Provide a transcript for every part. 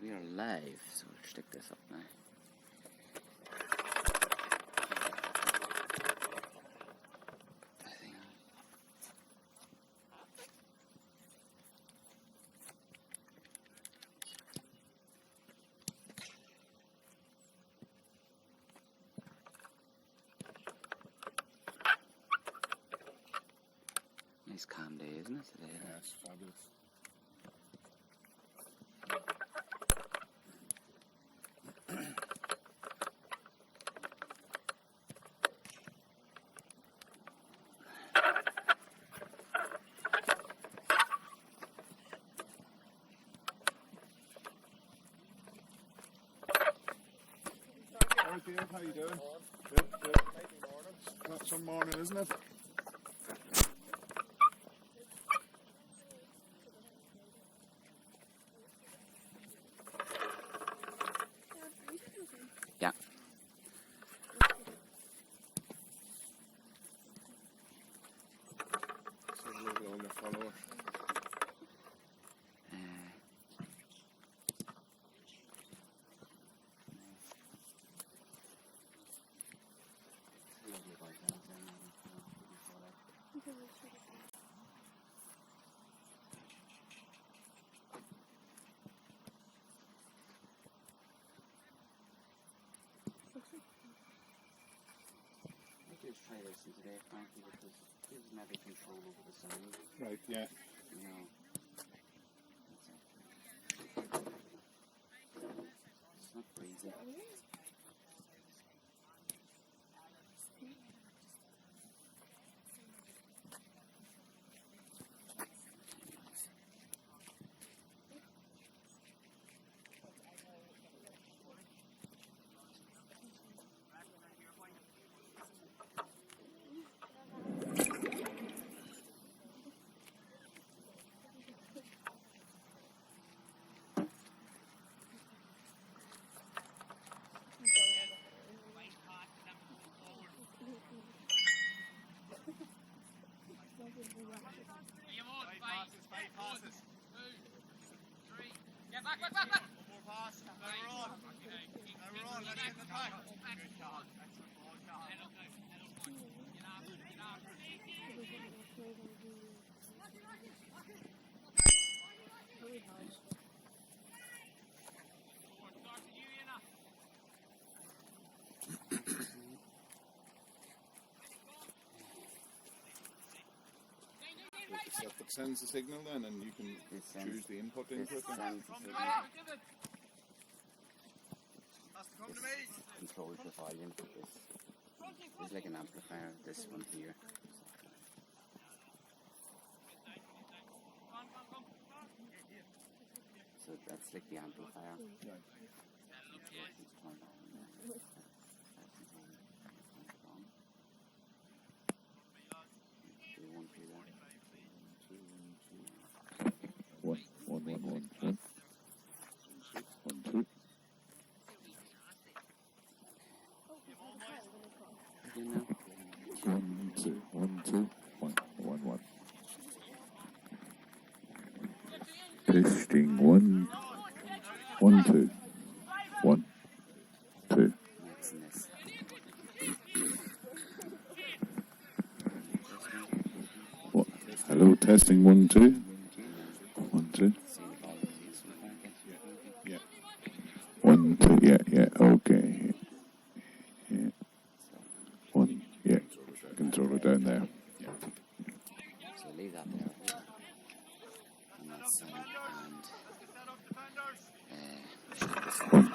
We are live, so we'll stick this up now. Nice calm day, isn't it, today? Yeah, it's fabulous. Dave, how you doing? Good, good. That's some morning, isn't it? Yeah. So we'll go on the follower. Just try this today, frankly, because it gives maybe control over the sound. Right, yeah. You know, it's not breezy. Five passes. 2, 3. Yeah, back. One more pass. Now we're on. Let's get the back. Good shot. Excellent ball, Charles. Get after it. Start to you, Ian. It sends the signal then, and you can choose the input into it. Controls the volume for this. It's like an amplifier, this one here. So that's like the amplifier. Right. It's turned on there. Do you want to do that? 1, 1, 1, 1. 1, 2. You know? 1, 2, 1, 2, 1, 1, 1. Testing 1, 1, 2, 1, 2. Niceness. What? Hello, testing 1, 2. 1, 2. Yeah. 1, 2. Yeah. Okay. Yeah. 1. Yeah. Controller down there. Yeah. So leave that there. And that's and shut this off. 1.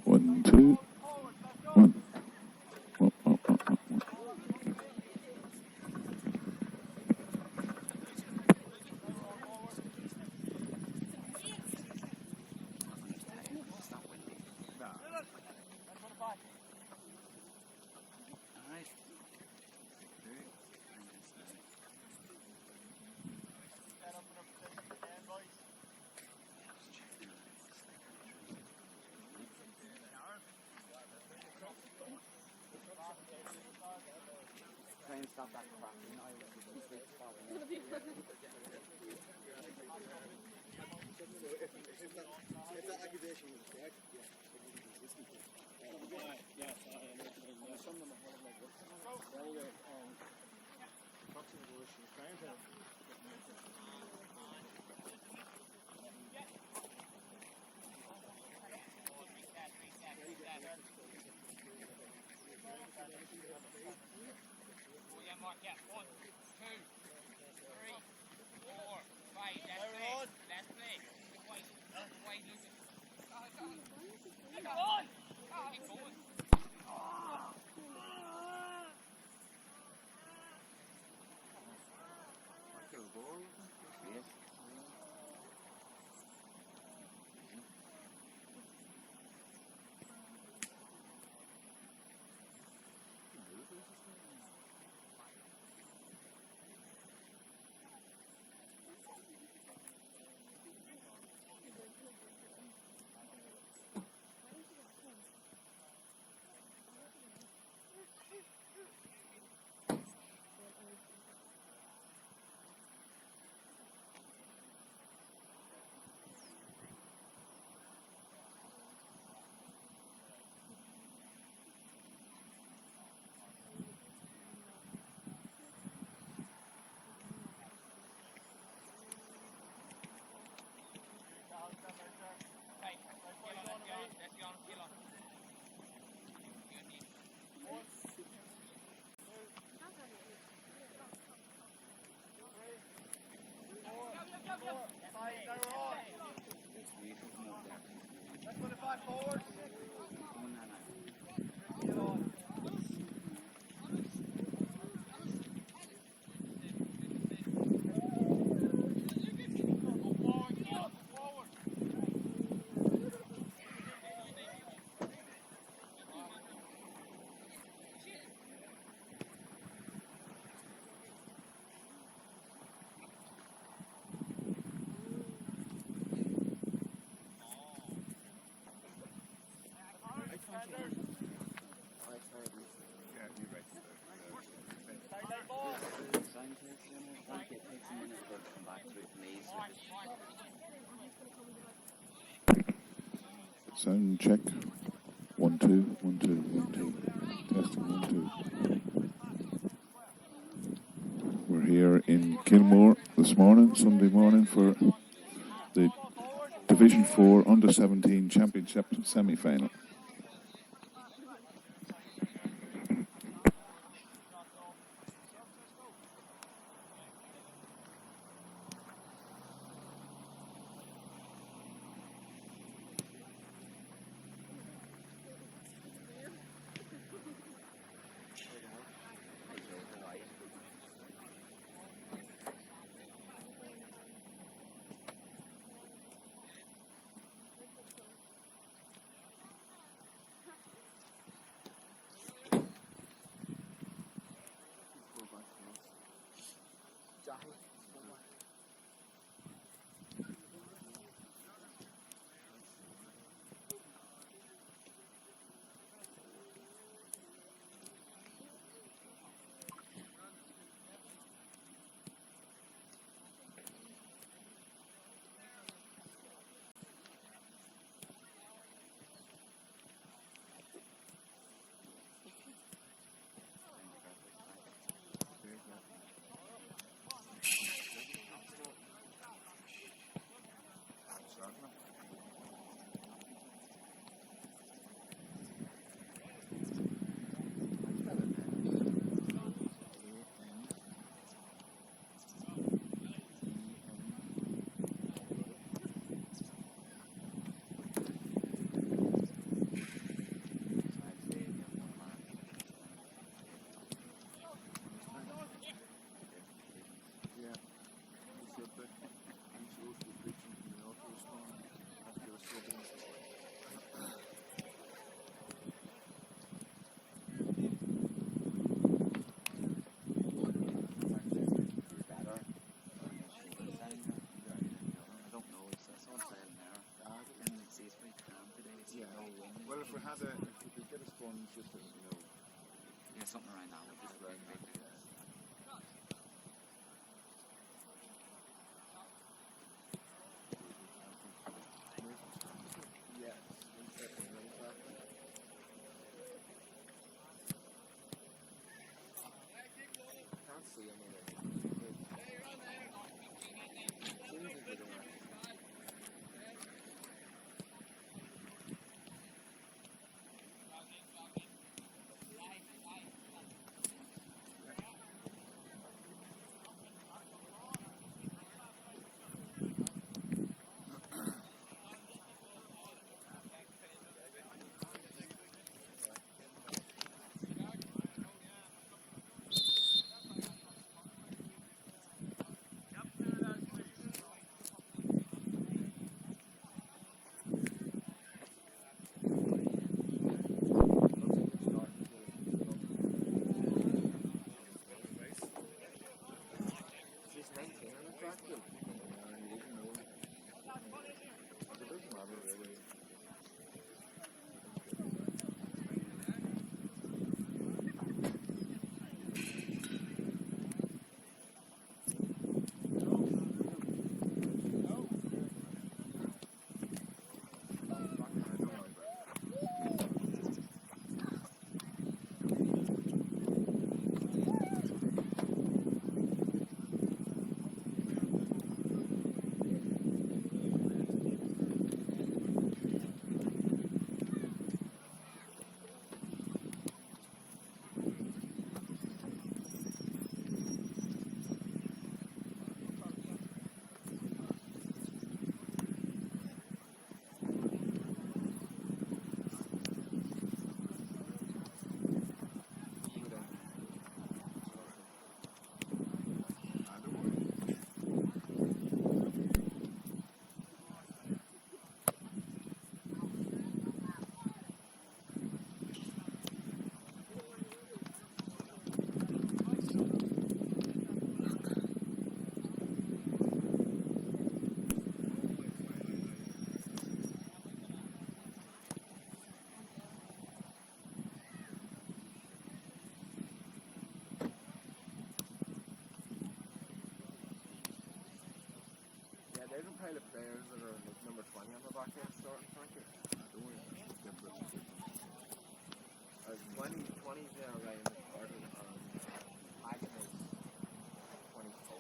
One, two, 1. Oh. got that cracking. I was in the sweet spot. If that accusation was correct, yeah, it would be consistent. Yes, some of them are like this. Well, approximately what she's trying to. Mark, yeah, 1, 2, 3, 4, 5. That's play. Wait, Lucas. Go on! Keep going. Yes. Let's put it back forward. Sound check. 1 2 1 2 1 2. Testing 1 2. We're here in Kilmore this morning, Sunday morning, for the Division 4 Under 17 Championship semi-final. Well, if we could get a sponge, just to, Yeah, something around that would be great. They don't play the players that are like number 20 on the back end starting, Frankie. As 20 there, right, in the starting, Hagen is 24.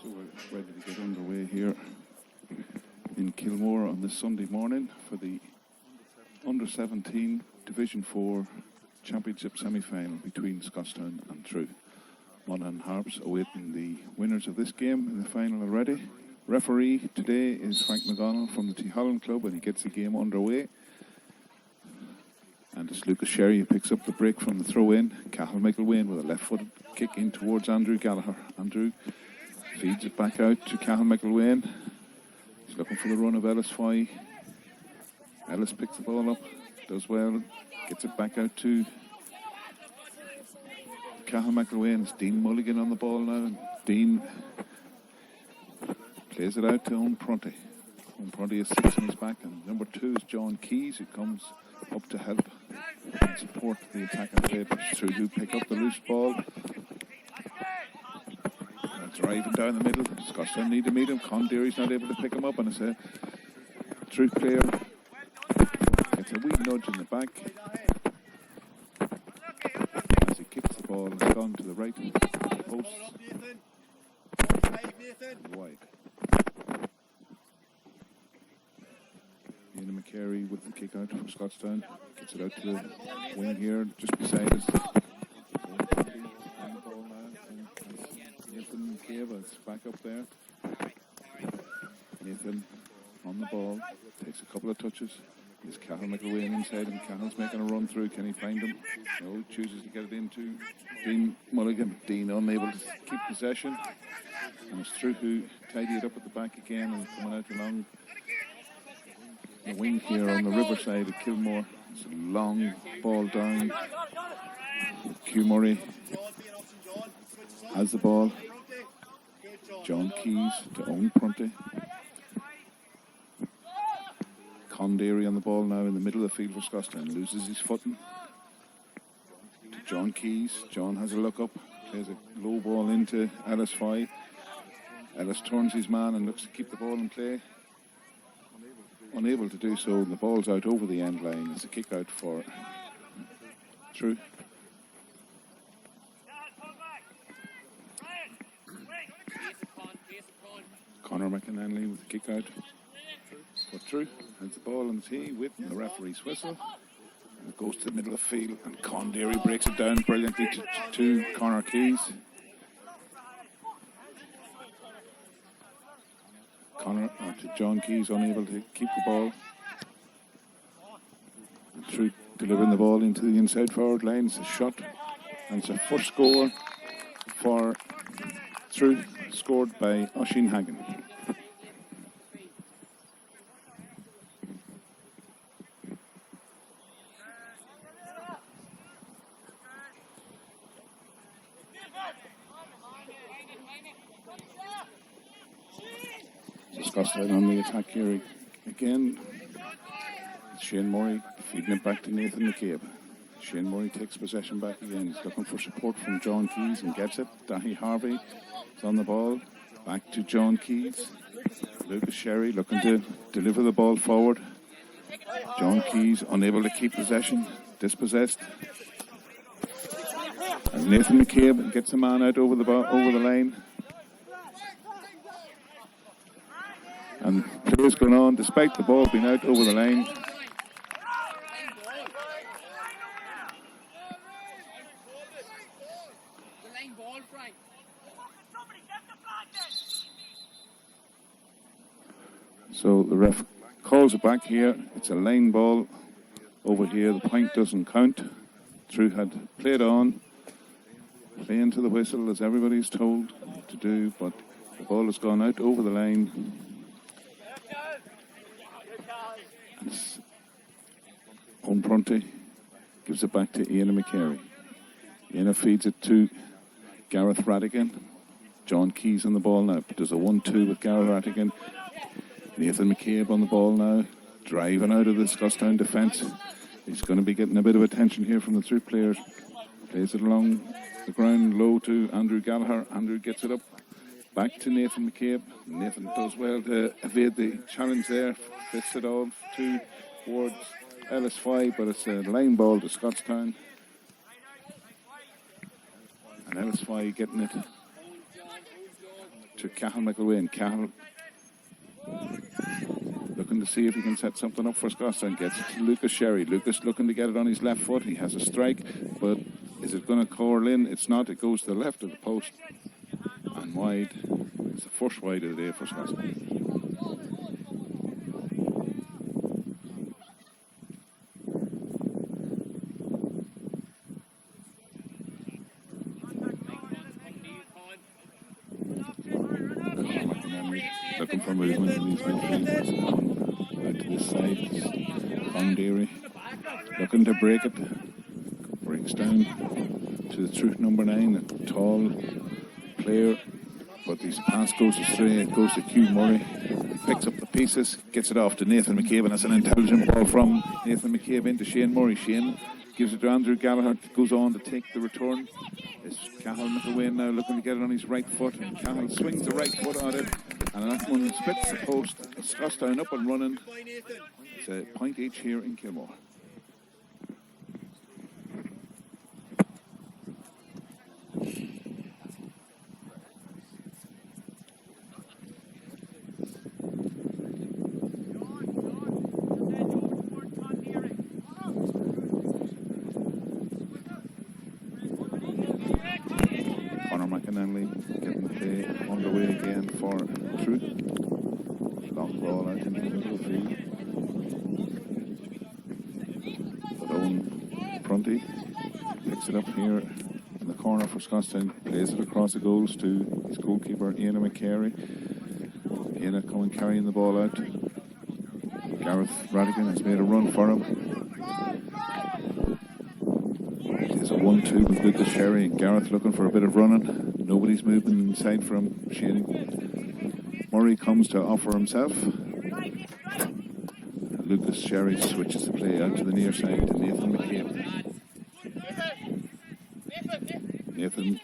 So we're ready to get underway here in Kilmore on this Sunday morning for the Under-17 Division 4 Championship semi-final between Scotstown and Truagh. Monaghan Harps awaiting the winners of this game in the final already. Referee today is Frank McDonnell from the T. Holland Club, and he gets the game underway. And it's Lucas Sherry who picks up the break from the throw-in. Cathal Michael Wayne with a left-footed kick in towards Andrew Gallagher. Andrew feeds it back out to Cathal Michael Wayne. He's looking for the run of Ellis Foy. Ellis picks the ball up, does well, gets it back out to Cathal Michael Wayne. It's Dean Mulligan on the ball now. And Dean plays it out to Owen Prunty. Owen Prunty is 6 on his back, and number 2 is John Keys, who comes up to help and support the attacking play. But Truagh who pick up the loose ball. Driving down the middle. Scotstown need to meet him. Condeary's not able to pick him up, and it's a Truagh player gets a wee nudge in the back as he kicks the ball. It's gone to the right post. Wide. Ian McCary with the kick out for Scotstown. Gets it out to the wing here, just beside us. Nathan Gava's back up there. Nathan on the ball, takes a couple of touches. There's Cathal McElwain inside him. Cathal's making a run through. Can he find him? No, chooses to get it into Dean Mulligan. Dean unable to keep possession. And it's Truagh who tidy it up at the back again and coming out along the wing here on the riverside of Kilmore. It's a long ball down. Q Murray has the ball. John Keys to Owen Prunty. Condeary on the ball now in the middle of the field for Scotstown. Loses his footing. John Keys. John has a look up, plays a low ball into Ellis Fye. Ellis turns his man and looks to keep the ball in play. Unable to do so, and the ball's out over the end line. It's a kick out for True. Conor McInerney with the kick out for True. Has the ball on the tee with the referee's whistle. And it goes to the middle of the field, and Con Deary breaks it down brilliantly to Conor Keys. To John Keys, unable to keep the ball. And True delivering the ball into the inside forward line. It's a shot, and it's a first score for True, scored by Oisin Hagan. Scotstown on the attack here again. Shane Murray feeding it back to Nathan McCabe. Shane Murray takes possession back again. He's looking for support from John Keys and gets it. Dahi Harvey is on the ball. Back to John Keys. Lucas Sherry looking to deliver the ball forward. John Keys unable to keep possession. Dispossessed. And Nathan McCabe gets the man out over the line. And play is going on despite the ball being out over the line. So the ref calls it back here. It's a line ball over here. The point doesn't count. True had played on, playing to the whistle as everybody's told to do, but the ball has gone out over the line. Owen Prunty gives it back to Ian McCary. Ian feeds it to Gareth Radigan. John Keys on the ball now. There's a 1-2 with Gareth Radigan. Nathan McCabe on the ball now, driving out of the Scotstown defence. He's going to be getting a bit of attention here from the three players. Plays it along the ground low to Andrew Gallagher. Andrew gets it up back to Nathan McCabe. Nathan does well to evade the challenge there. Fits it off towards Ellis Fye, but it's a line ball to Scotstown. And Ellis Fye getting it to Cahill McIlwain. Cahill looking to see if he can set something up for Scotstown. Gets it to Lucas Sherry. Lucas looking to get it on his left foot. He has a strike, but is it going to curl in? It's not. It goes to the left of the post and wide. It's the first wide of the day for Scotstown. Looking for movement in these midfields. Out to this side. Con Deary looking to break it. Breaks down to the Truth number 9. A tall player, but his pass goes astray. It goes to Hugh Murray. Picks up the pieces, gets it off to Nathan McCabe, and it's an intelligent ball from Nathan McCabe into Shane Murray. Shane gives it to Andrew Gallagher. Goes on to take the return. It's Cahill McIlwain now looking to get it on his right foot, and Cahill swings the right foot on it, and that one splits the post. Scotstown up and running. It's a point each here in Kilmore. Getting the play underway again for Truth. Long ball out into the middle of the field. But Owen Prunty picks it up here in the corner for Scotstown. Plays it across the goals to his goalkeeper Ian McCary. Ian coming carrying the ball out. Gareth Radigan has made a run for him. It's a 1-2 with Lucas Sherry and Gareth looking for a bit of running. Nobody's moving inside from Shane. Murray comes to offer himself. Lucas Sherry switches the play out to the near side to Nathan McCabe. Nathan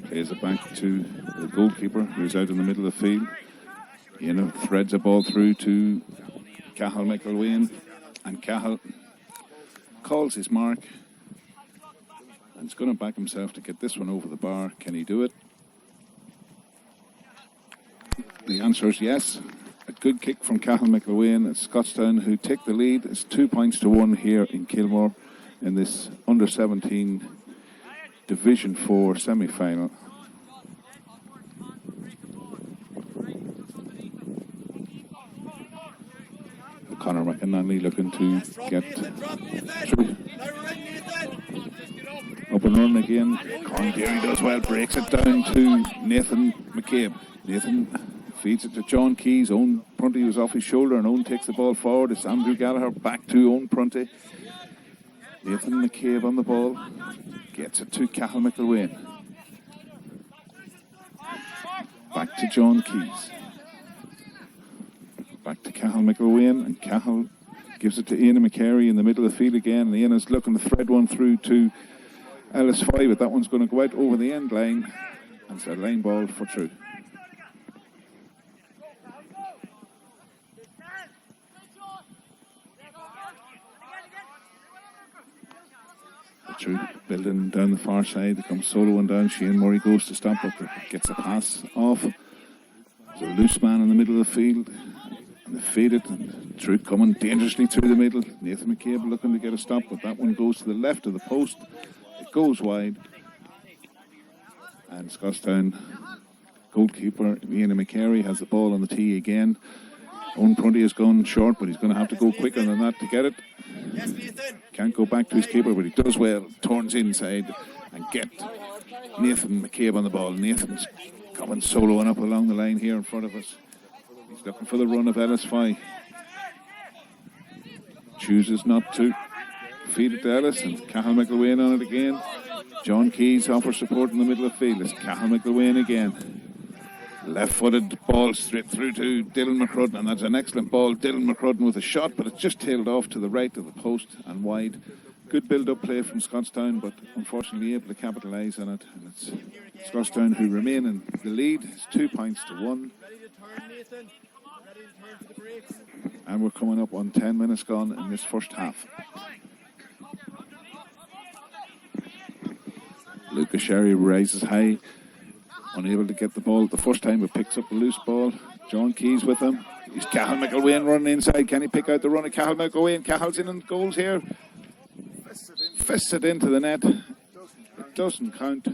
plays it back to the goalkeeper, who's out in the middle of the field. Ian threads a ball through to Cahill McIlwain, and Cahill calls his mark and is going to back himself to get this one over the bar. Can he do it? The answer is yes. A good kick from Cahill McIlwain. It's Scotstown who take the lead. It's 2-1 here in Kilmore in this under-17 Division 4 semi-final. Conor McInerney looking to get through. Up and running again. Conor Deary does well, breaks it down to Nathan McCabe. Nathan feeds it to John Keys. Owen Prunty was off his shoulder, and Owen takes the ball forward. It's Andrew Gallagher back to Owen Prunty. Nathan McCabe on the ball. Gets it to Cahill McIlwain. Back to John Keys. Back to Cahill McIlwain, and Cahill gives it to Ian McCary in the middle of the field again. And Ian is looking to thread one through to Ellis 5, but that one's going to go out over the end line. And it's a line ball for True. True building down the far side. They come soloing down. Shane Murray goes to stop, but gets a pass off. There's a loose man in the middle of the field. And they fade it, and True coming dangerously through the middle. Nathan McCabe looking to get a stop, but that one goes to the left of the post. It goes wide. And Scotstown goalkeeper Ian McCary has the ball on the tee again. Owen Prunty has gone short, but he's going to have to go quicker than that to get it. Can't go back to his keeper, but he does well. Turns inside and get Nathan McCabe on the ball. Nathan's coming soloing up along the line here in front of us. He's looking for the run of Ellis Fye. Chooses not to. Feed it to Ellis, and Cahill McIlwain on it again. John Keys offers support in the middle of the field. It's Cahill McIlwain again. Left-footed ball straight through to Dylan McCrudden, and that's an excellent ball. Dylan McCrudden with a shot, but it's just tailed off to the right of the post and wide. Good build-up play from Scotstown, but unfortunately able to capitalise on it. And it's Scotstown who remain in the lead. It's 2-1. And we're coming up on 10 minutes gone in this first half. Lucas Sherry rises high. Unable to get the ball the first time, but picks up a loose ball. John Keys with him. He's Cahill McIlwain running inside. Can he pick out the run of Cahill McIlwain? Cahill's in and goals here. Fists it into the net. It doesn't count.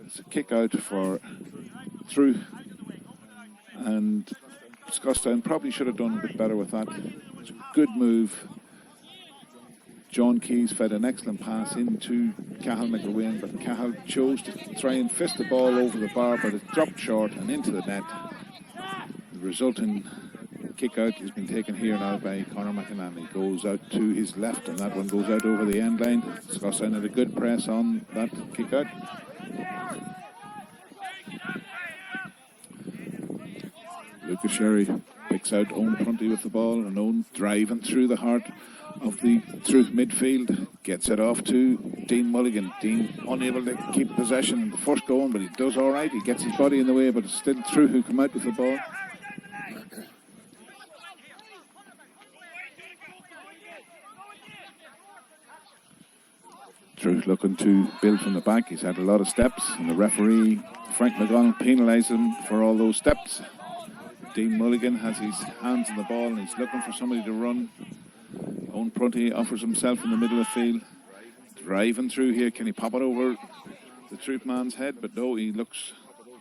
It's a kick out for True. And Scotstown probably should have done a bit better with that. It's a good move. John Keys fed an excellent pass into Cahill McIlwain, but Cahill chose to try and fist the ball over the bar, but it dropped short and into the net. The resulting kick out has been taken here now by Conor McInerney. Goes out to his left, and that one goes out over the end line. Scotstown had a good press on that kick out. Lucas Sherry picks out Owen Prunty with the ball, and Owen driving through the heart of the True midfield, gets it off to Dean Mulligan. Dean unable to keep possession in the first going, but he does all right. He gets his body in the way, but it's still True who come out with the ball. True looking to build from the back. He's had a lot of steps, and the referee Frank McGonnell penalised him for all those steps. Dean Mulligan has his hands on the ball, and he's looking for somebody to run. Owen Prunty offers himself in the middle of the field. Driving through here. Can he pop it over the Troop man's head? But no, he looks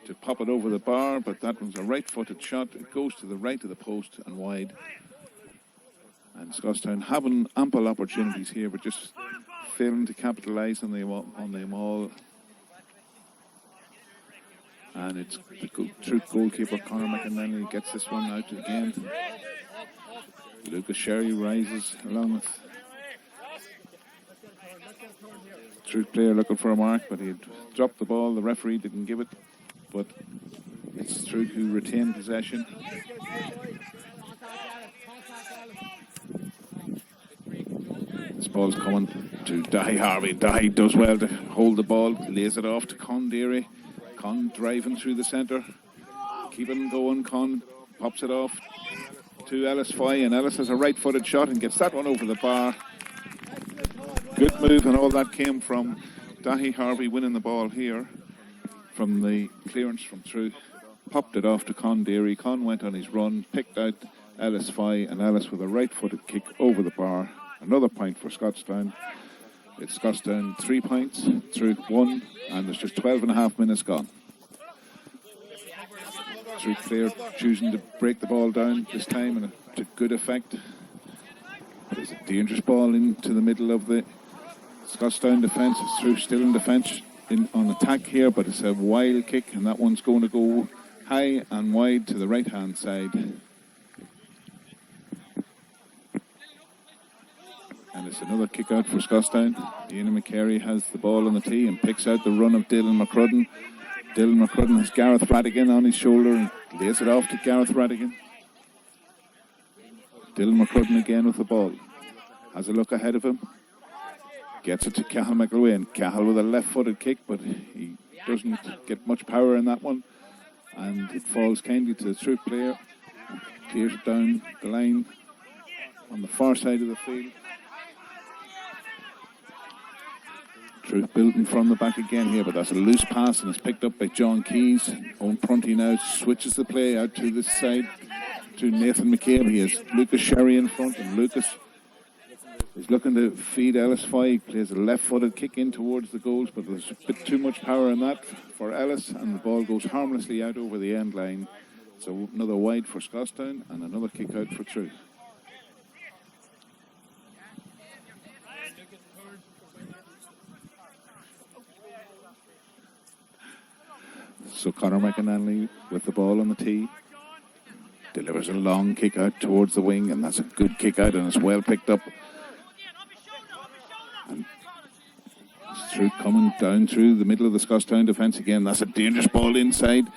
to pop it over the bar, but that one's a right-footed shot. It goes to the right of the post and wide. And Scotstown having ample opportunities here, but just failing to capitalise on them all. And it's the Troop goalkeeper, Conor McInerney, gets this one out again. Lucas Sherry rises along with Troop player looking for a mark, but he had dropped the ball. The referee didn't give it, but it's Troop who retained possession. It's ball's coming to Dahi Harvey. Dahi does well to hold the ball, lays it off to Con Deary. Con driving through the centre, keeping going. Con pops it off to Ellis Foy, and Ellis has a right-footed shot and gets that one over the bar. Good move, and all that came from Dahi Harvey winning the ball here from the clearance from through. Popped it off to Con Deary. Con went on his run, picked out Ellis Foy, and Ellis with a right-footed kick over the bar. Another point for Scotstown. It's Scotstown 3 points, through 1, and there's just 12.5 minutes gone. Through player choosing to break the ball down this time, and to good effect. There's a dangerous ball into the middle of the Scotstown defence. It's through still in defence on attack here, but it's a wild kick, and that one's going to go high and wide to the right hand side. And it's another kick out for Scotstown. Ian McCary has the ball on the tee and picks out the run of Dylan McCrudden. Dylan McCrudden has Gareth Radigan on his shoulder and lays it off to Gareth Radigan. Dylan McCrudden again with the ball. Has a look ahead of him. Gets it to Cahill McIlwain. Cahill with a left-footed kick, but he doesn't get much power in that one. And it falls kindly to the through player. Clears it down the line on the far side of the field. Truth building from the back again here, but that's a loose pass and it's picked up by John Keys. Owen Prunty now switches the play out to this side to Nathan McCabe. He has Lucas Sherry in front, and Lucas is looking to feed Ellis Foy. He plays a left-footed kick in towards the goals, but there's a bit too much power in that for Ellis, and the ball goes harmlessly out over the end line. So another wide for Scotstown and another kick out for Truth. So Conor McAnally with the ball on the tee. Delivers a long kick out towards the wing, and that's a good kick out, and it's well picked up. And it's through coming down through the middle of the Scotstown defence again. That's a dangerous ball inside.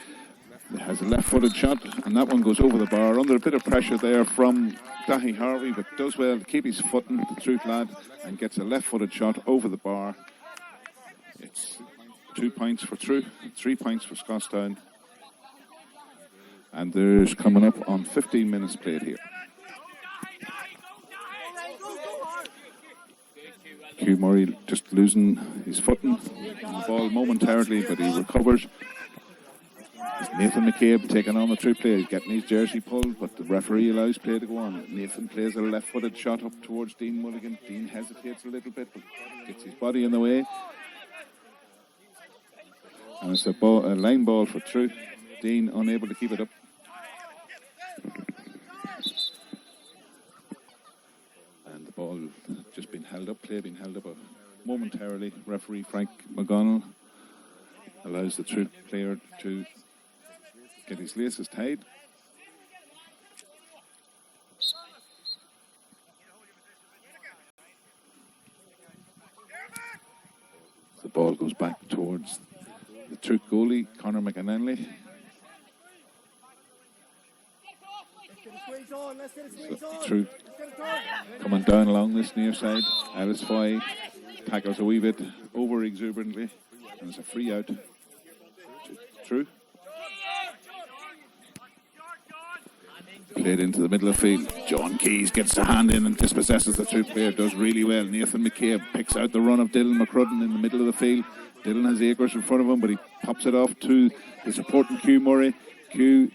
It has a left-footed shot, and that one goes over the bar. Under a bit of pressure there from Dahi Harvey, but does well to keep his footing, the Truth lad, and gets a left-footed shot over the bar. It's 2 points for Truth, 3 points for Scotstown. And there's coming up on 15 minutes played here. Hugh Murray just losing his footing on the ball momentarily, but he recovers. It's Nathan McCabe taking on the true player. He's getting his jersey pulled, but the referee allows play to go on. Nathan plays a left-footed shot up towards Dean Mulligan. Dean hesitates a little bit, but gets his body in the way. And it's a line ball for Truth. Dean unable to keep it up. And the ball just been held up, play being held up momentarily. Referee Frank McGonnell allows the Truth player to get his laces tied. The ball goes back towards the Truth goalie, Conor McAnally. So Truth coming down along this near side. Ellis Foy tackles a wee bit over exuberantly, and it's a free out to Truth. Played into the middle of the field. John Keys gets the hand in and dispossesses the Truth player. Does really well. Nathan McCabe picks out the run of Dylan McCrudden in the middle of the field. Dylan has acres in front of him, but he pops it off to the supporting Hugh Murray. Hugh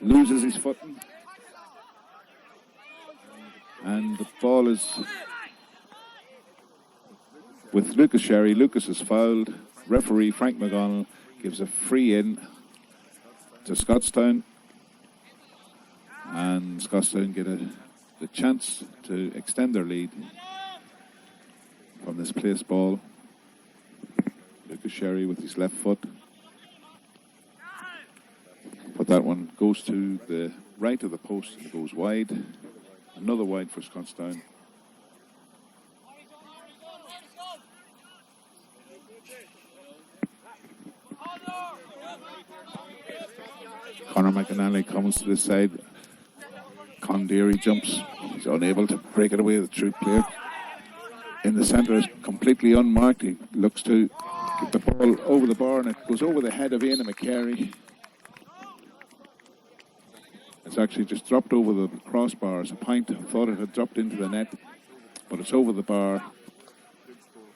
loses his footing. And the ball is with Lucas Sherry. Lucas is fouled. Referee Frank McGonnell gives a free in to Scotstown. And Scotstown get the chance to extend their lead from this place ball. Lucas Sherry with his left foot. But that one goes to the right of the post and goes wide. Another wide for Scotstown. Conor McAnally comes to this side. Con Deary jumps. He's unable to break it away. The Truth player in the centre is completely unmarked. He looks to get the ball over the bar and it goes over the head of Ian McCary. It's actually just dropped over the crossbar as a point. I thought it had dropped into the net, but it's over the bar.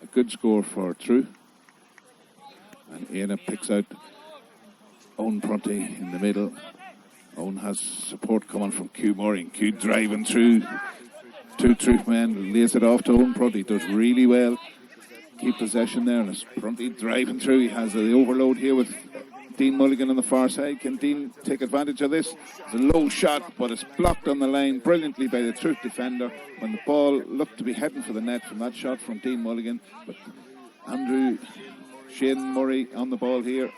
A good score for True. And Ian picks out Owen Prunty in the middle. Owen has support coming from Q Murray. And Q driving through. Two True men, lays it off to Owen Prunty. Does really well. Keep possession there. And as Prunty driving through, he has the overload here with Dean Mulligan on the far side. Can Dean take advantage of this? It's a low shot, but it's blocked on the line brilliantly by the True defender when the ball looked to be heading for the net from that shot from Dean Mulligan. But Andrew Shane Murray on the ball here.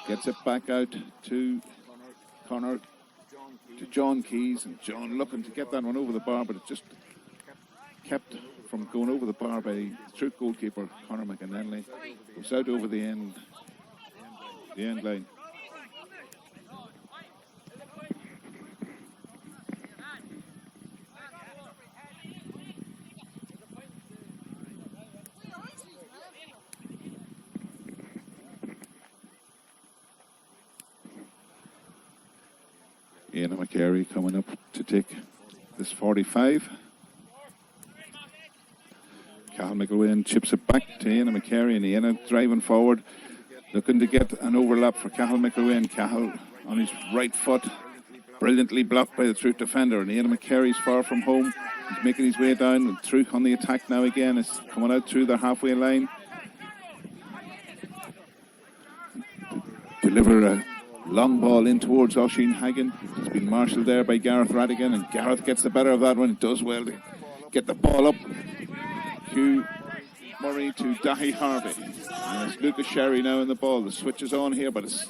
Gets it back out to Connor, to John Keys. And John looking to get that one over the bar, but it just kept from going over the bar by the True goalkeeper, Conor McAnally. Goes out over the end line. Ian McCary coming up to take this 45. Cathal McIlwain chips it back to Ian McCary, and Ian driving forward, looking to get an overlap for Cathal McIlwain. Cathal on his right foot, brilliantly blocked by the True defender, and Ian McCary's far from home. He's making his way down, and True on the attack now again. Is coming out through the halfway line. Deliver a long ball in towards Oisin Hagan. It's been marshalled there by Gareth Radigan, and Gareth gets the better of that one. He does well to get the ball up. Hugh Murray to Dahi Harvey. And it's Lucas Sherry now in the ball. The switch is on here, but it's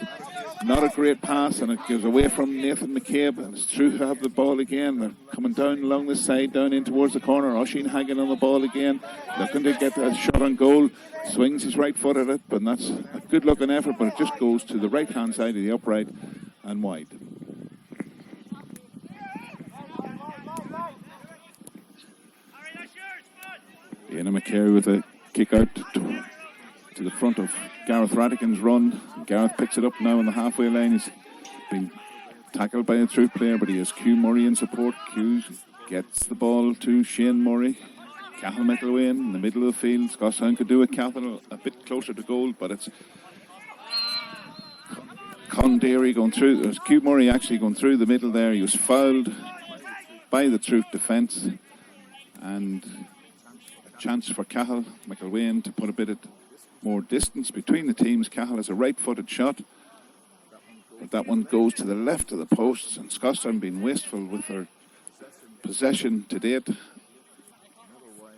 not a great pass, and it gives away from Nathan McCabe. And it's True to have the ball again. They're coming down along this side, down in towards the corner. Oisin Hagan on the ball again, looking to get a shot on goal. Swings his right foot at it, but that's a good looking effort, but it just goes to the right hand side of the upright and wide. Ian McCary with a kick out to the front of Gareth Radigan's run. Gareth picks it up now on the halfway line. He's been tackled by a True player, but he has Q Murray in support. Q gets the ball to Shane Murray. Cathal McIlwain in the middle of the field. Scotstown could do it. Cathal a bit closer to goal, but it's Con Deary going through. There's Q Murray actually going through the middle there. He was fouled by the True defence, and a chance for Cathal McIlwain to put a bit of more distance between the teams. Cathal has a right-footed shot, but that one goes to the left of the posts, and Scotstown been wasteful with their possession to date.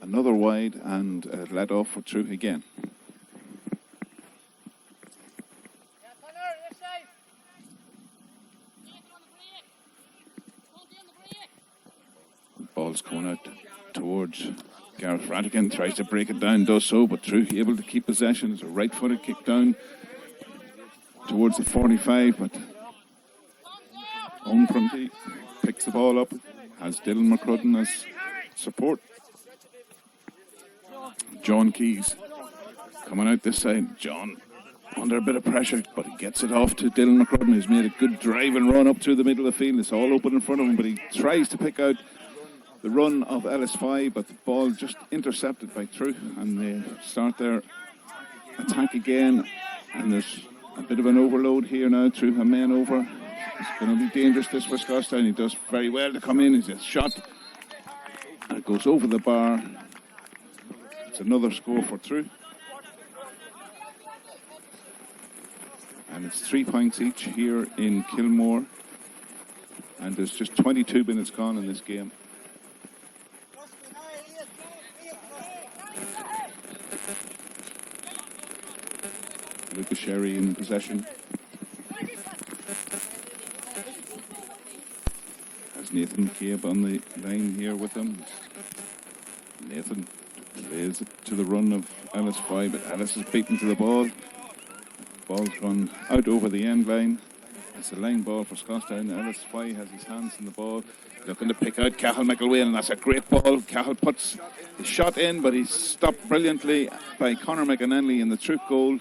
Another wide, and let off for True again. Ball's going out towards Gareth Radigan, tries to break it down, does so, but True able to keep possession. It's a right-footed kick down towards the 45, but Owen Prunty picks the ball up, has Dylan McCrudden as support. John Keys coming out this side. John under a bit of pressure, but he gets it off to Dylan McCrudden, who's made a good drive and run up through the middle of the field. It's all open in front of him, but he tries to pick out the run of LS5, but the ball just intercepted by True, and they start their attack again. And there's a bit of an overload here now. True a man over. It's going to be dangerous this for Scotstown. He does very well to come in. He's a shot, and it goes over the bar. It's another score for True. And it's 3 points each here in Kilmore. And there's just 22 minutes gone in this game. Lucas Sherry in possession. Has Nathan McCabe on the line here with him. Nathan plays it to the run of Ellis 5, but Ellis is beaten to the ball. Ball's gone out over the end line. It's a line ball for Scotstown. Ellis 5 has his hands in the ball. Looking to pick out Cahill McIlwain, and that's a great ball. Cahill puts the shot in, but he's stopped brilliantly by Conor McAnally in the troop goal.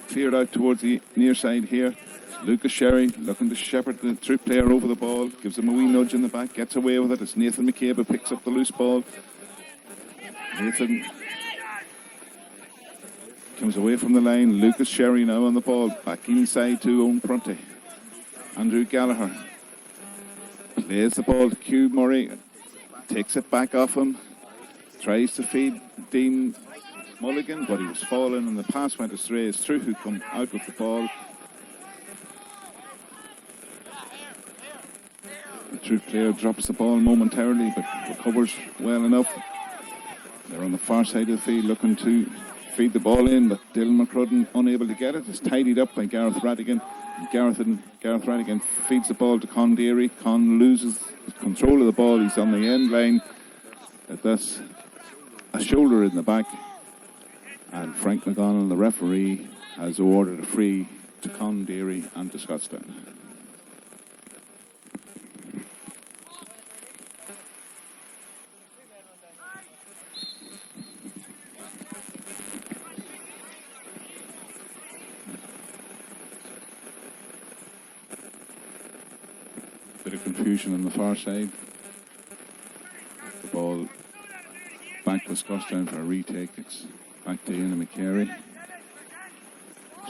Cleared out towards the near side here. Lucas Sherry looking to shepherd the troop player over the ball, gives him a wee nudge in the back, gets away with it. It's Nathan McCabe who picks up the loose ball. Nathan comes away from the line. Lucas Sherry now on the ball, back inside to Owen Prunty. Andrew Gallagher plays the ball to Hugh Murray, takes it back off him, tries to feed Dean Mulligan, but he was falling and the pass went astray. It's True who come out with the ball. The True player drops the ball momentarily but recovers well enough. They're on the far side of the field looking to feed the ball in, but Dylan McCrudden unable to get it. It's tidied up by Gareth Radigan. Gareth Radigan feeds the ball to Con Deary. Con loses control of the ball. He's on the end line. That's a shoulder in the back. And Frank McDonnell, the referee, has awarded a free to Con Deary and to Scotstown. Bit of confusion on the far side. The ball back with Scotstown for a retake. It's back to Ian McCary.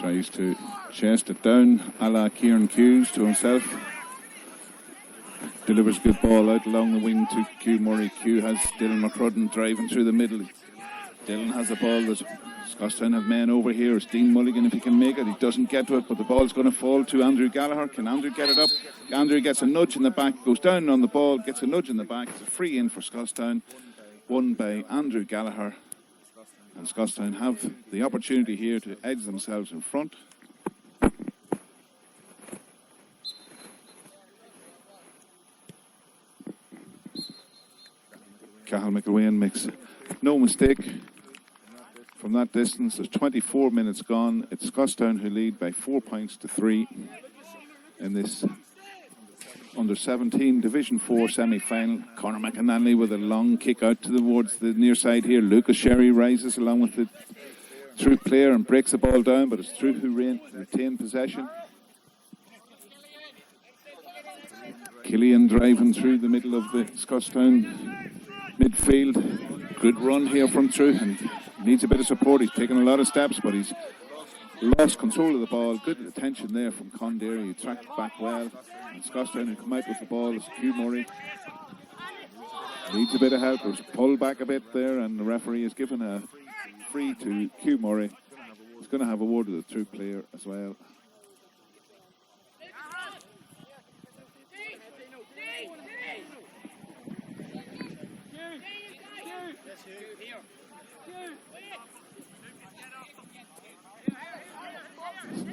Tries to chest it down a la Kieran Hughes to himself. Delivers a good ball out along the wing to Hugh Murray. Hugh has Dylan McCrudden driving through the middle. Dylan has the ball. There's Scotstown have men over here. It's Dean Mulligan if he can make it. He doesn't get to it, but the ball's going to fall to Andrew Gallagher. Can Andrew get it up? Andrew gets a nudge in the back, goes down on the ball, gets a nudge in the back. It's a free in for Scotstown, won by Andrew Gallagher. And Scotstown have the opportunity here to edge themselves in front. Cahill McIlwain makes no mistake. From that distance, there's 24 minutes gone. It's Scotstown who lead by 4 points to 3 in this under-17 Division 4 semi-final. Conor McAnally with a long kick out towards the near side here. Lucas Sherry rises along with the True player and breaks the ball down, but it's True who retain possession. Killian driving through the middle of the Scotstown midfield. Good run here from True, and needs a bit of support. He's taken a lot of steps, but he's lost control of the ball. Good attention there from Con Deary. He tracked back well. And Scotstown who come out with the ball is Hugh Murray. Needs a bit of help. It was pulled back a bit there, and the referee has given a free to Hugh Murray. He's going to have a word with the True player as well.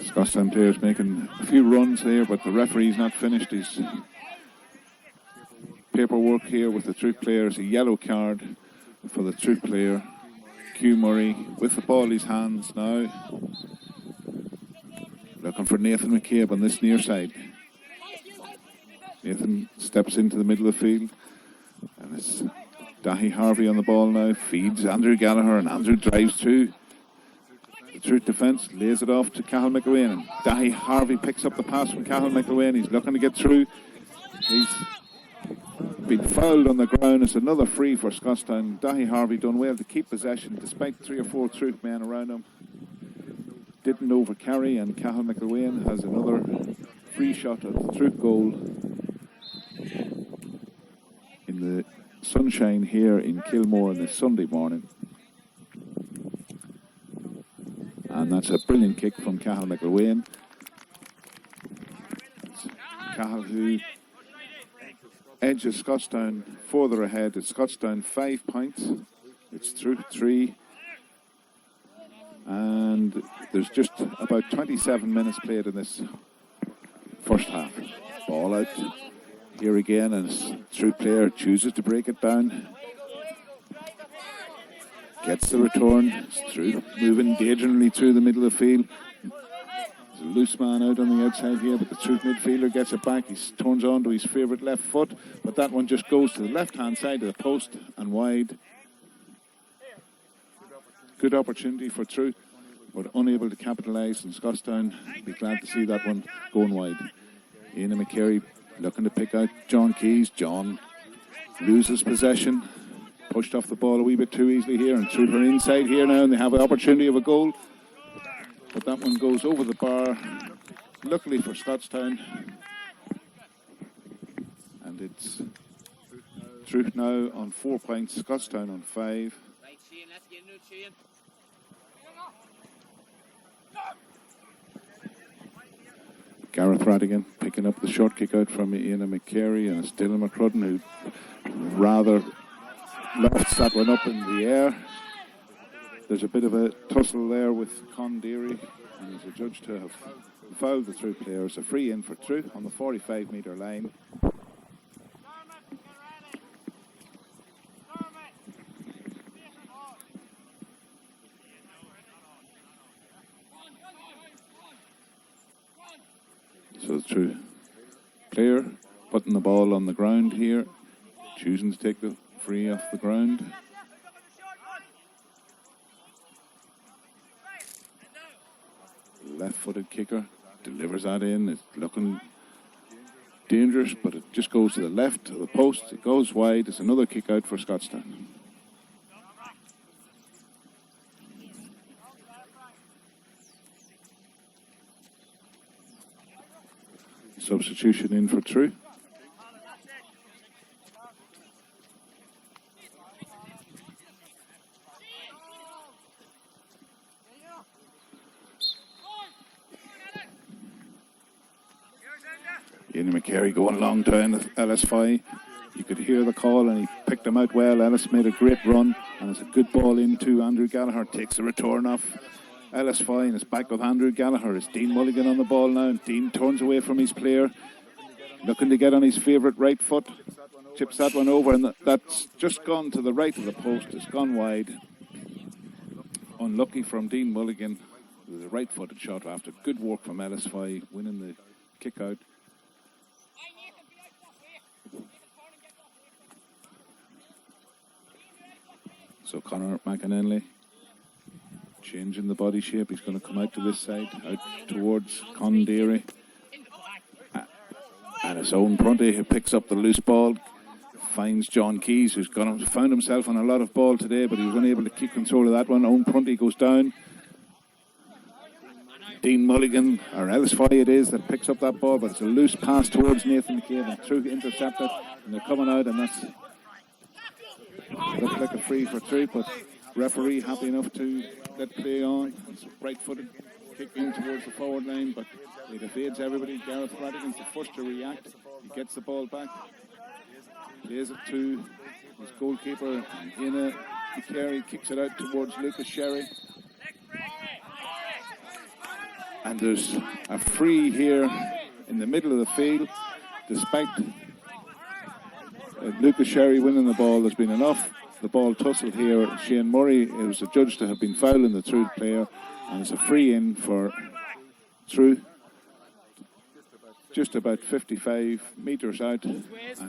Scotstown players making a few runs there, but the referee's not finished his paperwork here with the True players. A yellow card for the True player, Hugh Murray, with the ball in his hands now. Looking for Nathan McCabe on this near side. Nathan steps into the middle of the field, and it's Dahi Harvey on the ball now, feeds Andrew Gallagher, and Andrew drives through. The True defence lays it off to Cahill McIlwain, and Dahi Harvey picks up the pass from Cahill McIlwain. He's looking to get through. He's been fouled on the ground. It's another free for Scotstown. Dahi Harvey done well to keep possession despite 3 or 4 True men around him. Didn't overcarry, and Cahill McIlwain has another free shot at the True goal in the sunshine here in Kilmore on this Sunday morning. And that's a brilliant kick from Cahill McIlwain. It's Cahill who edges Scotstown further ahead. It's Scotstown 5 points. It's True 3. And there's just about 27 minutes played in this first half. Ball out here again, and his True player chooses to break it down. Gets the return. It's True moving dangerously through the middle of the field. There's a loose man out on the outside here, but the Truth midfielder gets it back. He turns on to his favourite left foot, but that one just goes to the left-hand side of the post and wide. Good opportunity for Truth, but unable to capitalise, and Scotstown be glad to see that one going wide. Ian McCary looking to pick out John Keys. John loses possession, pushed off the ball a wee bit too easily here, and Truth are inside here now, and they have an opportunity of a goal. But that one goes over the bar, luckily for Scotstown. And it's Truth now on 4 points, Scotstown on 5. Right, Shane, let's get into it, Shane. Gareth Radigan picking up the short kick out from Ian McCary, and it's Dylan McCrudden who rather lofts that one up in the air. There's a bit of a tussle there with Con Deary, and there's a judge to have fouled the Truth player. It's a free in for Truth on the 45-metre line. So the Truth player putting the ball on the ground here, choosing to take the free off the ground. Left-footed kicker delivers that in. It's looking dangerous, but it just goes to the left of the post. It goes wide. It's another kick out for Scotstown. Substitution in for True. Ian McCary going long down Ellis Fye. You could hear the call and he picked him out well. Ellis made a great run and it's a good ball into Andrew Gallagher. Takes the return off Ellis Fye and it's back with Andrew Gallagher. It's Dean Mulligan on the ball now, and Dean turns away from his player, looking to get on his favourite right foot. Chips that one over, and that's just gone to the right of the post. It's gone wide. Unlucky from Dean Mulligan with a right-footed shot after good work from Ellis Fye winning the kick out. So Conor McAnenley changing the body shape. He's going to come out to this side, out towards Con Deary. And his own Prunty who picks up the loose ball, finds John Keys, who's found himself on a lot of ball today, but he was unable to keep control of that one. Own Prunty goes down. Dean Mulligan, or Ellis Fye it is, that picks up that ball, but it's a loose pass towards Nathan McCabe, and through intercepted, and they're coming out, and that's looks like a free for True, but referee happy enough to let play on. It's a right-footed kick in towards the forward line, but it evades everybody. Gareth Radigan's the first to react. He gets the ball back, plays it to his goalkeeper, Ian McCary kicks it out towards Lucas Sherry. And there's a free here in the middle of the field. Despite Lucas Sherry winning the ball, there's been enough. The ball tussled here. Shane Murray is adjudged to have been fouling the Truth player, and it's a free in for Truth. Just about 55 metres out, and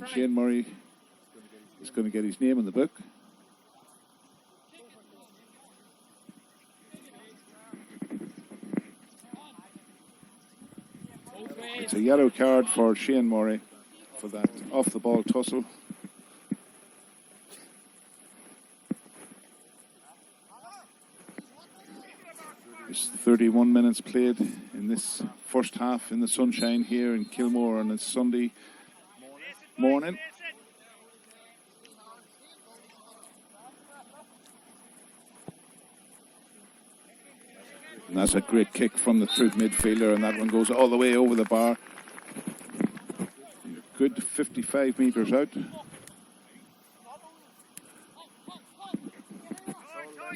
Shane Murray is going to get his name in the book. It's a yellow card for Shane Murray for that off-the-ball tussle. There's 31 minutes played in this first half in the sunshine here in Kilmore on a Sunday morning. And that's a great kick from the Truth midfielder, and that one goes all the way over the bar. Good 55 metres out.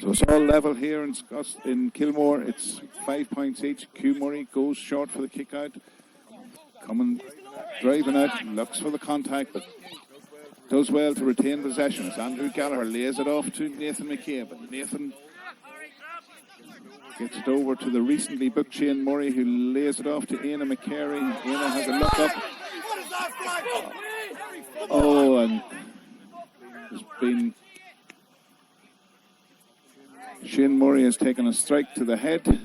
So it's all level here in Kilmore. It's 5 points each. Q Murray goes short for the kick out. Coming, driving out, looks for the contact, but does well to retain possession as Andrew Gallagher lays it off to Nathan McCabe. And Nathan Gets it over to the recently booked Shane Murray, who lays it off to Aina McCary. Aina has a look up. Oh, and there's been... Shane Murray has taken a strike to the head.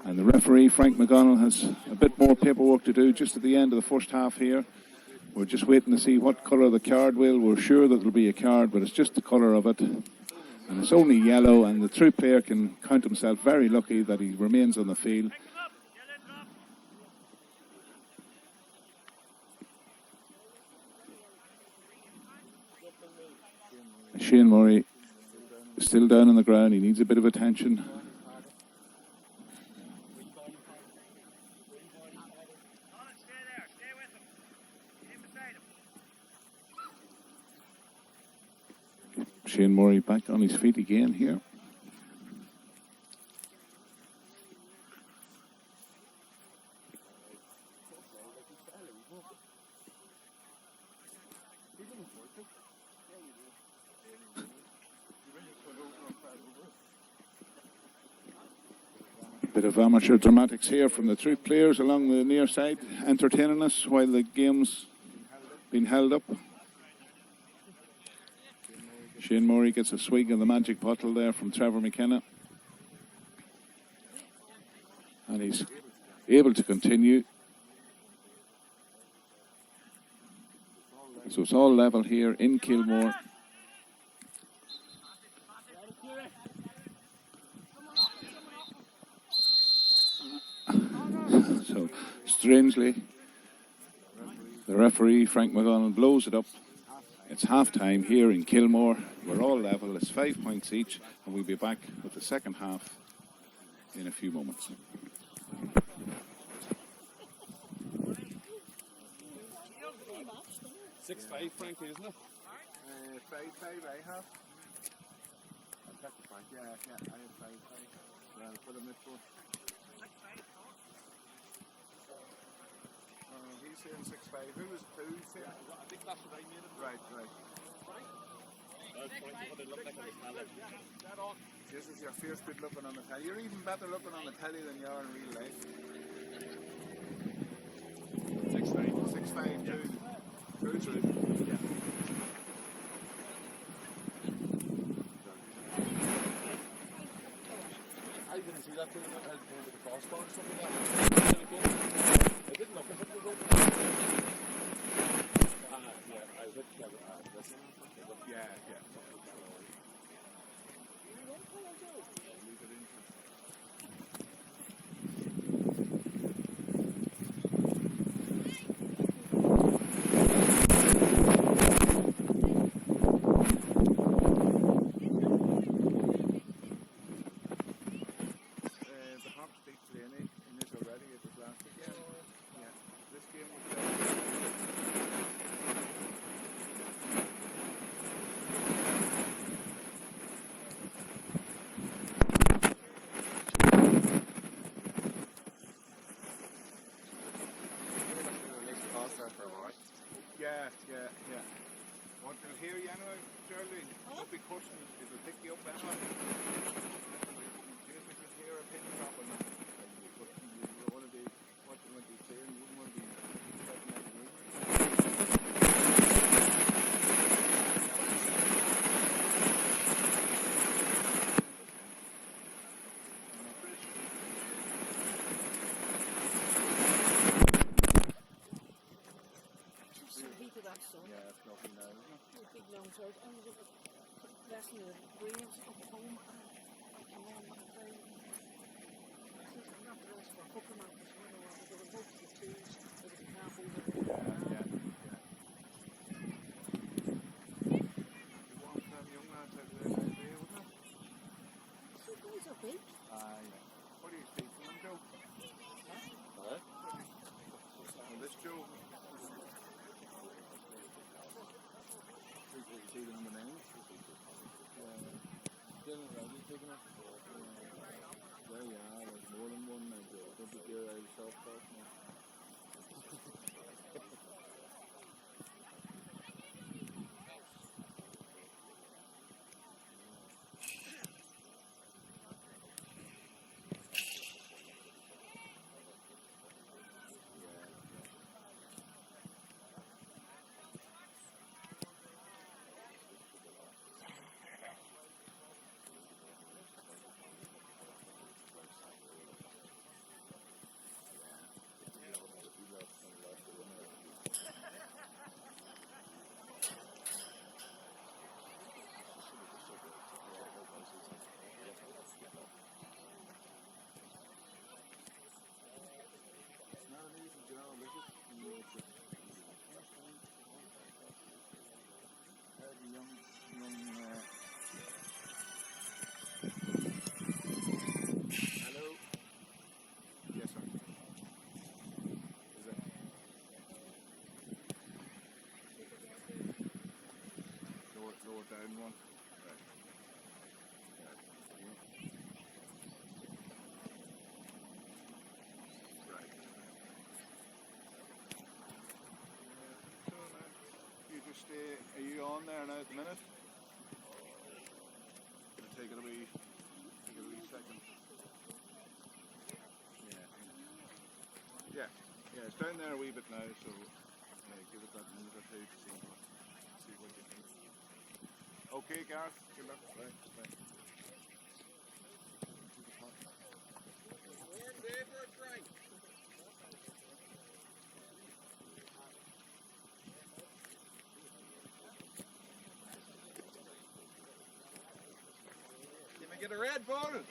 And the referee, Frank McGonnell, has a bit more paperwork to do just at the end of the first half here. We're just waiting to see what colour the card will. We're sure that there'll be a card, but it's just the colour of it. And it's only yellow, and the true player can count himself very lucky that he remains on the field. Shane Murray is still down on the ground. He needs a bit of attention. Shane Murray back on his feet again here. Bit of amateur dramatics here from the three players along the near side, entertaining us while the game's been held up. Shane Murray gets a swig of the magic bottle there from Trevor McKenna. And he's able to continue. So it's all level here in Kilmore. So strangely, the referee, Frank McGonnell, blows it up. It's half-time here in Kilmore. We're all level. It's 5 points each, and we'll be back with the second half in a few moments. 6-5, Frankie, isn't it? 5-5, I have. I'll take the Frank. Yeah, I have 5-5. Yeah, I'll put him at 4. He's saying 6-5. Who was 2? I think that's what I made it. Right. This is your first good looking on the telly. You're even better looking on the telly than you are in real life. 6-5, 2. Yeah. I didn't see that thing that had the crossbar or something like that. I didn't look at it. I was looking Yeah. Yeah. Want to hear you anyway, Geraldine? Don't be cursing. It'll pick you up anyway. See if we can hear a pin drop or not. But you want to be what you want to be saying. You wouldn't want to be stepping out of the room. Yeah, it's nothing now, isn't it? Big long shirt, and there's a lesson of brains up home, and then not the rest for cooking on this one, there were most of the tools, there was a careful with it. You want to have young lads out there all day, wouldn't it? So guys are big. What do you think from them, Joe? Well, this Joe. See them in the names. There you are, there's more than one now, Joe. Don't be scared out of self-talk now. down one. Right. Right. So now, you just stay. Are you on there now at the minute? Gonna take it a wee second. Yeah. Yeah, it's down there a wee bit now, so give it that minute or two to see what you think. Okay, Gareth, good luck. Right. Warm paper, Frank. Can we get a red bonus?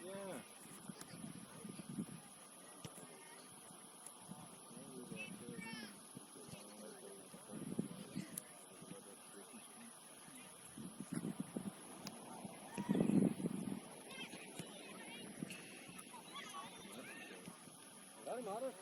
Yeah. Doesn't matter.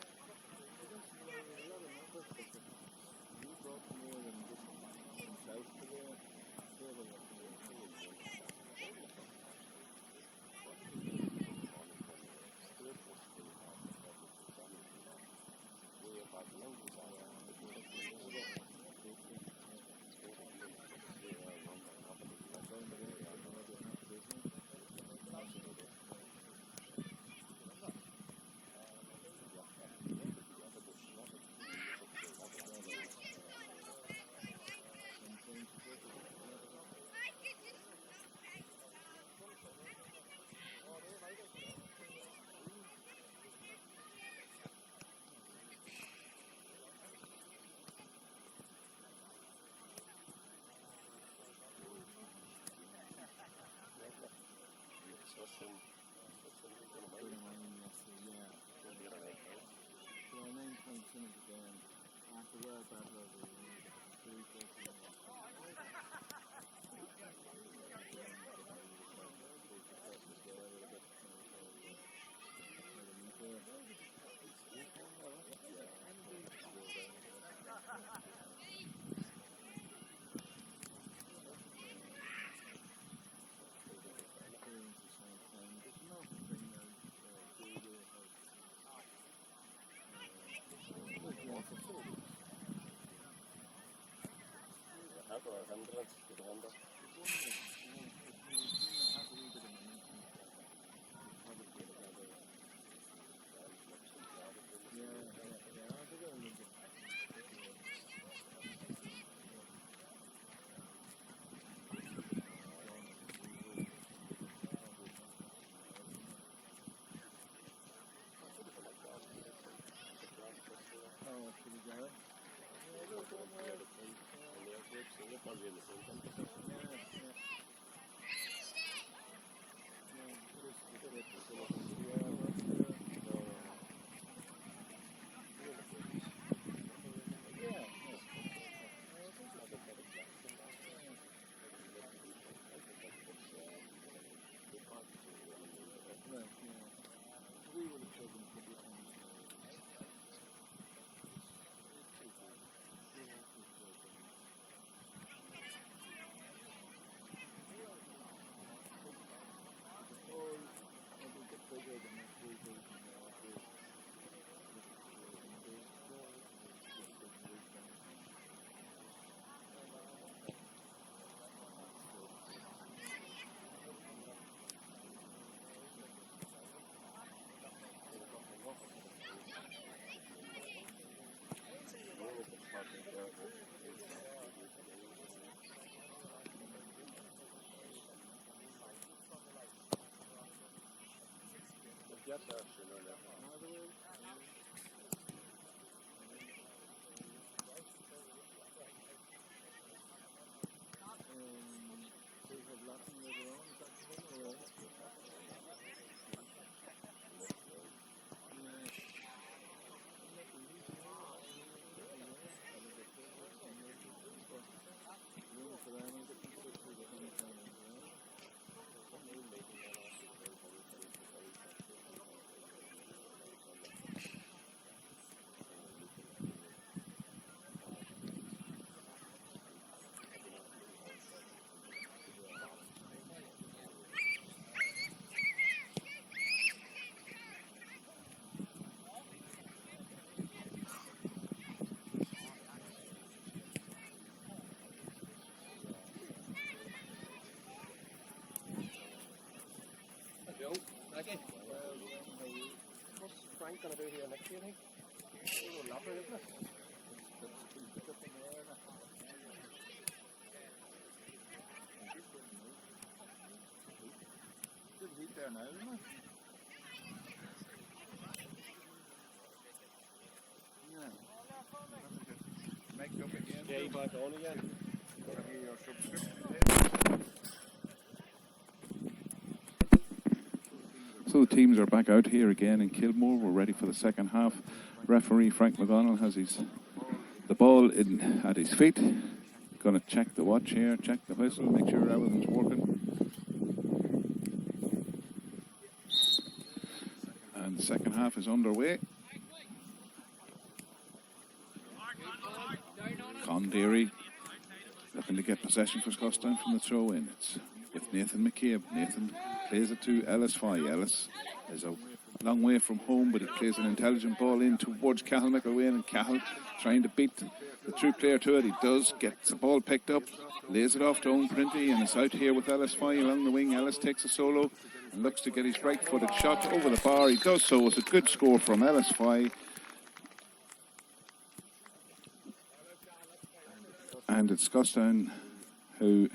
What's Frank going to do here next year, I think? He'll love it, isn't it? Good heat there now, isn't it? Yeah. Make up again. Yeah, he's back on again. Your subscription. So the teams are back out here again in Kilmore. We're ready for the second half. Referee Frank McGonnell has the ball at his feet. Going to check the watch here, check the whistle, make sure everything's working. And the second half is underway. Condeary looking to get possession for Scotstown from the throw in. It's with Nathan McCabe. Nathan plays it to Ellis Foy. Ellis is a long way from home, but he plays an intelligent ball in towards Cahill McElwain, and Cahill trying to beat the true player to it. He does, gets the ball picked up, lays it off to Owen Printy, and it's out here with Ellis Foy along the wing. Ellis takes a solo and looks to get his right-footed shot over the bar. He does so. It's a good score from Ellis Foy. And it's Scotstown who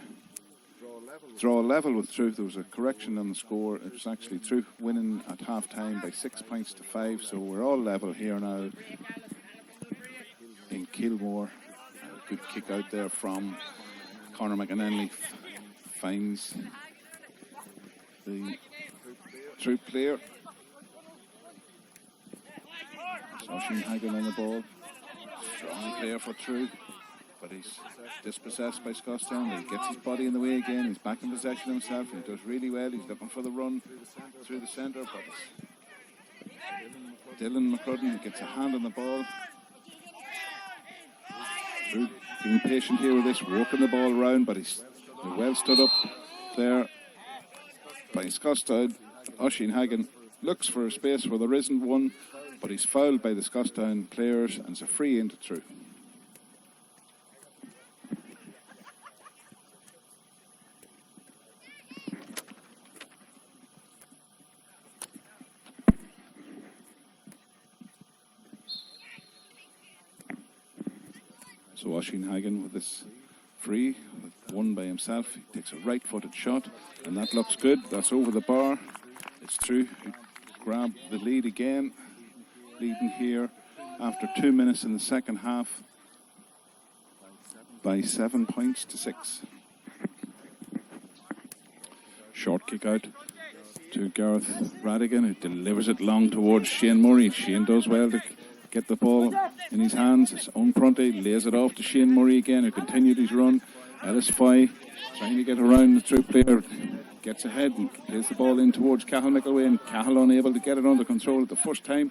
draw level with Truth. There was a correction on the score. It was actually Truth winning at half time by 6 points to 5. So we're all level here now in Kilmore. A good kick out there from Conor McAnally. Finds the Truth player. Oisin Hagan on the ball. Strong player for True, but he's dispossessed by Scotstown. He gets his body in the way again. He's back in possession himself. He does really well. He's looking for the run through the centre, but it's Dylan McCrudden gets a hand on the ball. True being patient here with this, working the ball around, but he's well stood up there by Scotstown. Oisin Hagan looks for a space where there isn't one, but he's fouled by the Scotstown players, and it's a free into True. So Oisin Hagan with this free, one by himself. He takes a right-footed shot, and that looks good. That's over the bar. It's True who grab the lead again, leading here after 2 minutes in the second half by 7 points to 6. Short kick out to Gareth Radigan, who delivers it long towards Shane Murray. Shane does well to get the ball in his hands. His own Prunty lays it off to Shane Murray again, who continued his run. Ellis Foy trying to get around the True player, gets ahead and plays the ball in towards Cahill McElwain, and Cahill unable to get it under control at the first time.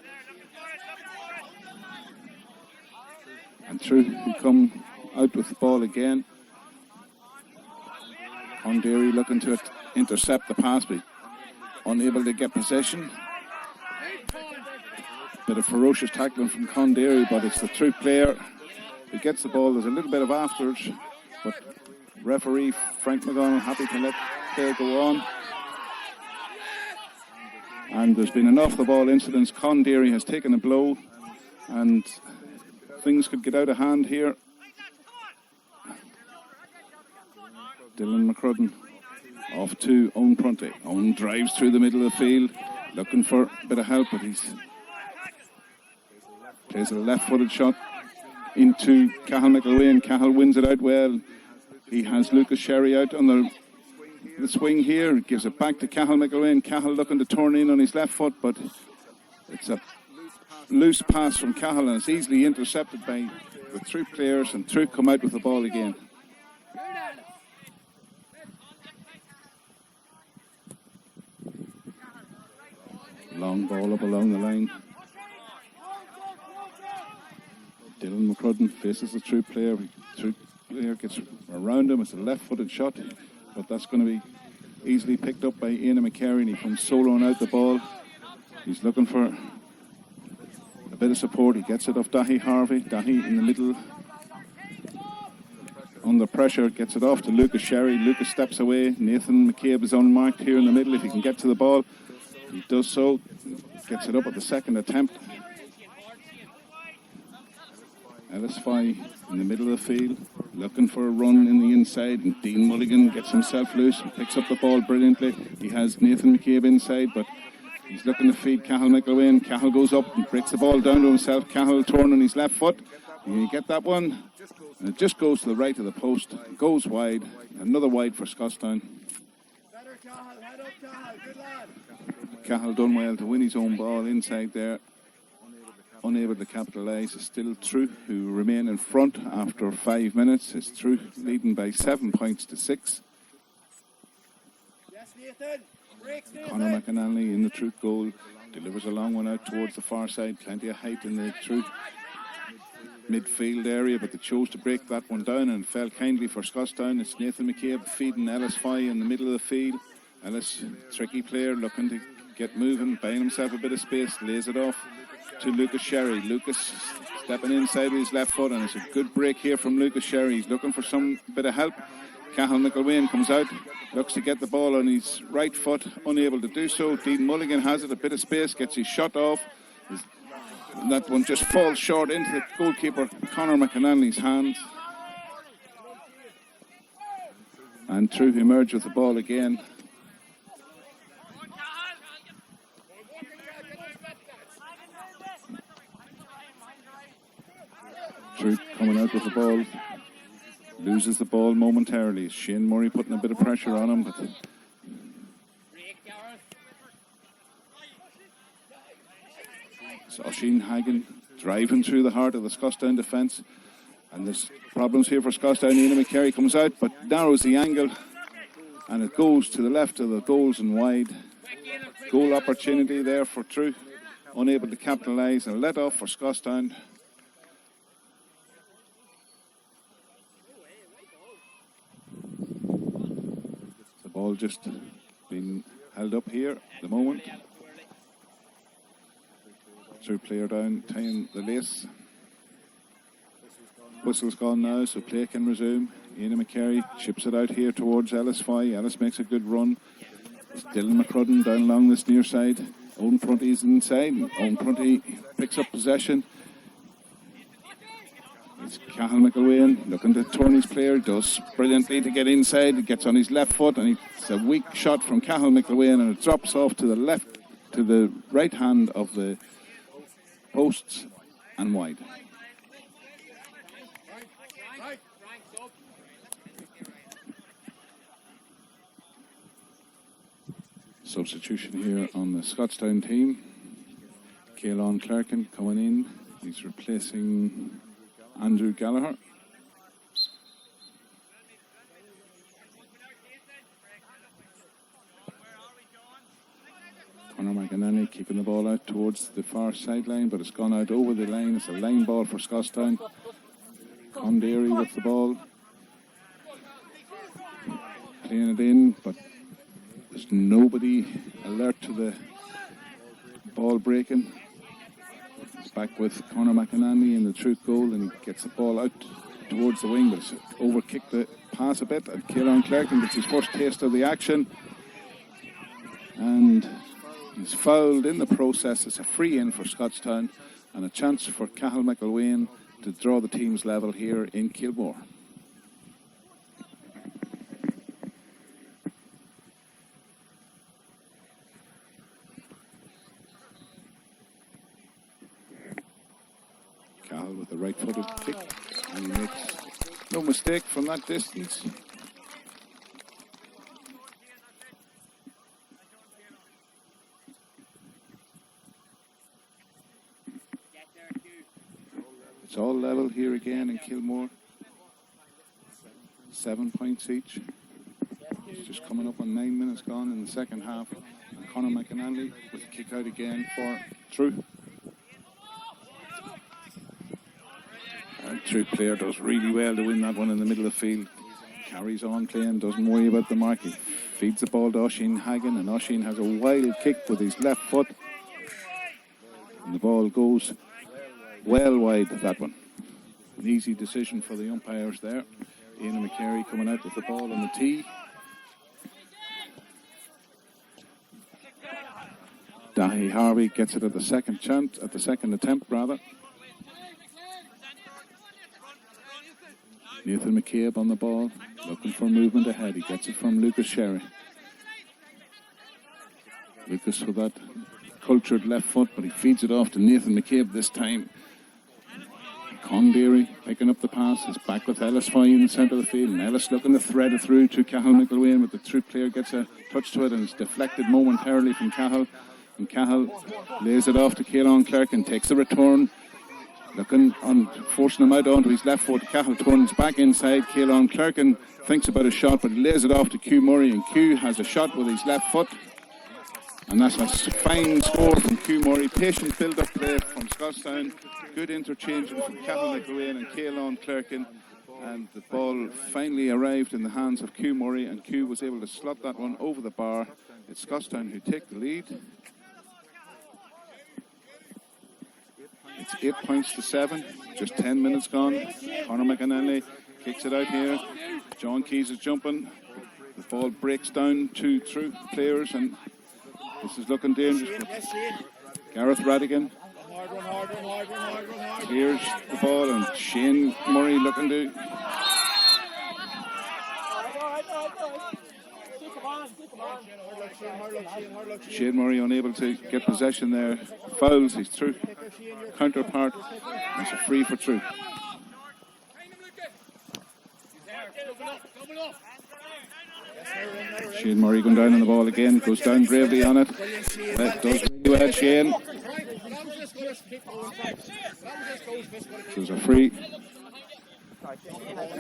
And True who come out with the ball again. Condary looking to intercept the pass, but unable to get possession. Bit of ferocious tackling from Condary, but it's the True player who gets the ball. There's a little bit of afterwards, but referee Frank McGonnell happy to let play go on. And there's been an off the ball incidents. Condary has taken a blow, and things could get out of hand here. Dylan McCrudden off to Owen Prunty. Owen drives through the middle of the field, looking for a bit of help, but he's plays a left-footed shot into Cahill McElwain. Cahill wins it out well. He has Lucas Sherry out on the swing here. Gives it back to Cahill McElwain. Cahill looking to turn in on his left foot, but it's a loose pass from Cahill, and it's easily intercepted by the True players, and True come out with the ball again. Long ball up along the line. Dylan McCrudden faces the True player. True player gets around him. It's a left-footed shot, but that's going to be easily picked up by Ian McCarry, and he comes soloing out the ball. He's looking for a bit of support. He gets it off Dahi Harvey. Dahi in the middle, under pressure, gets it off to Lucas Sherry. Lucas steps away. Nathan McCabe is unmarked here in the middle. If he can get to the ball, he does so. Gets it up at the second attempt. Ellis Foy in the middle of the field, looking for a run in the inside, and Dean Mulligan gets himself loose and picks up the ball brilliantly. He has Nathan McCabe inside, but he's looking to feed Cahill McElwain. Cahill goes up and breaks the ball down to himself. Cahill torn on his left foot. You get that one, and it just goes to the right of the post. It goes wide. Another wide for Scotstown. Better Cahill, head up Cahill, good lad. Cahill done well to win his own ball inside there. Unable to capitalise. It's still True who remain in front after 5 minutes. It's True leading by 7 points to 6. Yes, Nathan. Breaks Nathan. Conor McAnally in the True goal, delivers a long one out towards the far side. Plenty of height in the True midfield area, but they chose to break that one down, and fell kindly for Scotstown. It's Nathan McCabe feeding Ellis Foy in the middle of the field. Ellis, tricky player, looking to get moving, buying himself a bit of space, lays it off to Lucas Sherry. Lucas stepping inside with his left foot, and it's a good break here from Lucas Sherry. He's looking for some bit of help. Cahill McElwain comes out, looks to get the ball on his right foot, unable to do so. Dean Mulligan has it, a bit of space, gets his shot off. That one just falls short into the goalkeeper Conor McAnally's hands. And True emerge with the ball again. True coming out with the ball, loses the ball momentarily. Shane Murray putting a bit of pressure on him, but it's Oisin Hagan driving through the heart of the Scotstown defence. And there's problems here for Scotstown. Ian McCary comes out but narrows the angle, and it goes to the left of the goals and wide. Goal opportunity there for True, unable to capitalise, and let off for Scotstown. The ball just being held up here at the moment. True player down, tying the lace. Whistle's gone now, so play can resume. Ian McCary chips it out here towards Ellis Foy. Ellis makes a good run. It's Dylan McCrudden down along this near side. Owen Prunty's inside. Owen Prunty picks up possession. It's Cathal McIlwain looking to turn his player. Does brilliantly to get inside. It gets on his left foot, and it's a weak shot from Cathal McIlwain, and it drops off to the left, to the right hand of the posts and wide. Substitution here on the Scotstown team. Caelan Clarkin coming in. He's replacing Andrew Gallagher. Conor McInerney keeping the ball out towards the far sideline, but it's gone out over the line. It's a line ball for Scotstown. Condary with the ball. Playing it in, but there's nobody alert to the ball breaking. It's back with Conor McInerney in the truth goal, and he gets the ball out towards the wing, but it's overkicked the pass a bit, and Caelan Clarkin gets his first taste of the action, and he's fouled in the process. It's a free in for Scotstown, and a chance for Cathal McIlwain to draw the teams level here in Kilmore. Cathal with the right-footed kick, and he makes no mistake from that distance. It's all level here again in Kilmore. 7 points each. It's just coming up on 9 minutes gone in the second half. And Conor McInerney with a kick out again for True. True player does really well to win that one in the middle of the field. Carries on playing, doesn't worry about the mark. He feeds the ball to Oisín Hagan, and Oisín has a wild kick with his left foot. And the ball goes well wide of that one. An easy decision for the umpires there. Ian McCary coming out with the ball on the tee. Dahi Harvey gets it at the second attempt rather. Nathan McCabe on the ball, looking for movement ahead. He gets it from Lucas Sherry. Lucas with that cultured left foot, but he feeds it off to Nathan McCabe this time. Condary picking up the pass. He's back with Ellis Foy in the centre of the field, and Ellis looking to thread it through to Cathal McIlwain, but the True player gets a touch to it, and it's deflected momentarily from Cathal. And Cathal lays it off to Caelan Clark and takes the return. Looking on, forcing him out onto his left foot. Cathal turns back inside. Caelan Clarkin thinks about a shot, but he lays it off to Q Murray, and Q has a shot with his left foot. And that's a fine score from Q Murray. Patient build-up play from Scotstown. Good interchanging from Cathal McIlwain and Caelan Clarkin. And the ball finally arrived in the hands of Q Murray, and Q was able to slot that one over the bar. It's Scotstown who take the lead. It's 8 points to 7. Just 10 minutes gone. Conor McInerney kicks it out here. John Keys is jumping. The ball breaks down to True players, and this is looking dangerous. Gareth Radigan clears the ball, and Shane Murray looking to... Shane Murray unable to get possession there. Fouls his True counterpart. It's a free for True. Shane Murray going down on the ball again. Goes down bravely on it. That does really well, Shane. just keep going. As long as this goes, this is So there's a free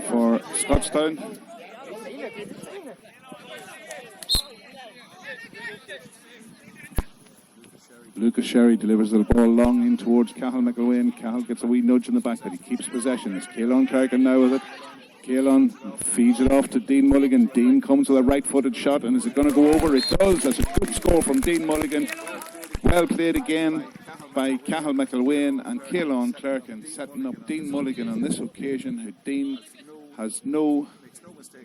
for Scotstown. Lucas Sherry delivers the ball long in towards Cahill McIlwain. Cahill gets a wee nudge in the back, but he keeps possession. It's Caelan Clarkin now with it. Caelan feeds it off to Dean Mulligan. Dean comes with a right-footed shot, and is it going to go over? It does. That's a good score from Dean Mulligan. Well played again by Cahill McIlwain and Caelan Clarkin, setting up Dean Mulligan on this occasion, who Dean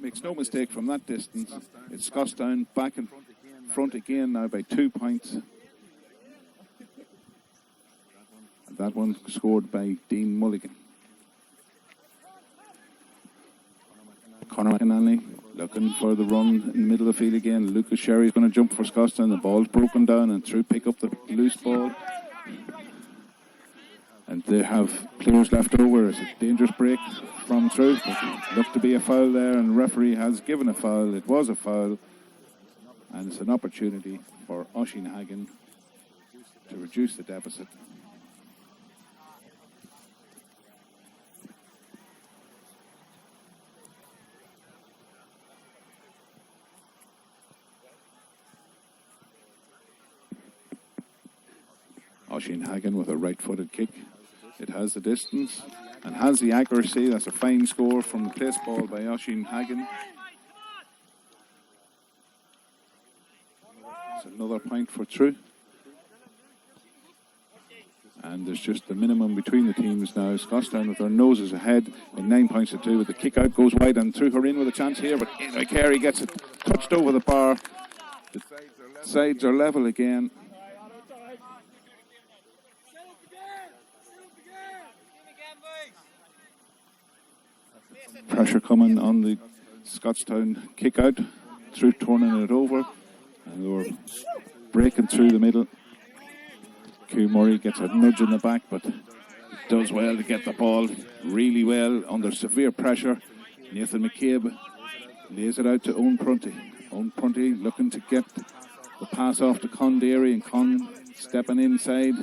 makes no mistake from that distance. It's Scotstown back in front again now by 2 points. And that one scored by Dean Mulligan. Conor McInally looking for the run in the middle of the field again. Lucas Sherry is going to jump for Scotstown. The ball's broken down and through pick up the loose ball. And they have players left over. It's a dangerous break from through. Looked to be a foul there, and the referee has given a foul. It was a foul, and it's an opportunity for Oisín Hagan to reduce the deficit. Oisín Hagan with a right-footed kick. It has the distance and has the accuracy. That's a fine score from the place ball by Oisín Hagan. It's another point for True. And there's just the minimum between the teams now. Scotstown with their noses ahead in 9 points to 2. But the kick out goes wide, and True are in with a chance here. But Carey gets it touched over the bar. The sides are level again. Pressure coming on the Scotstown kick out. True turning it over, and they were breaking through the middle. Q Murray gets a nudge in the back, but does well to get the ball really well under severe pressure. Nathan McCabe lays it out to Owen Prunty. Owen Prunty looking to get the pass off to Con Derry, and Con stepping inside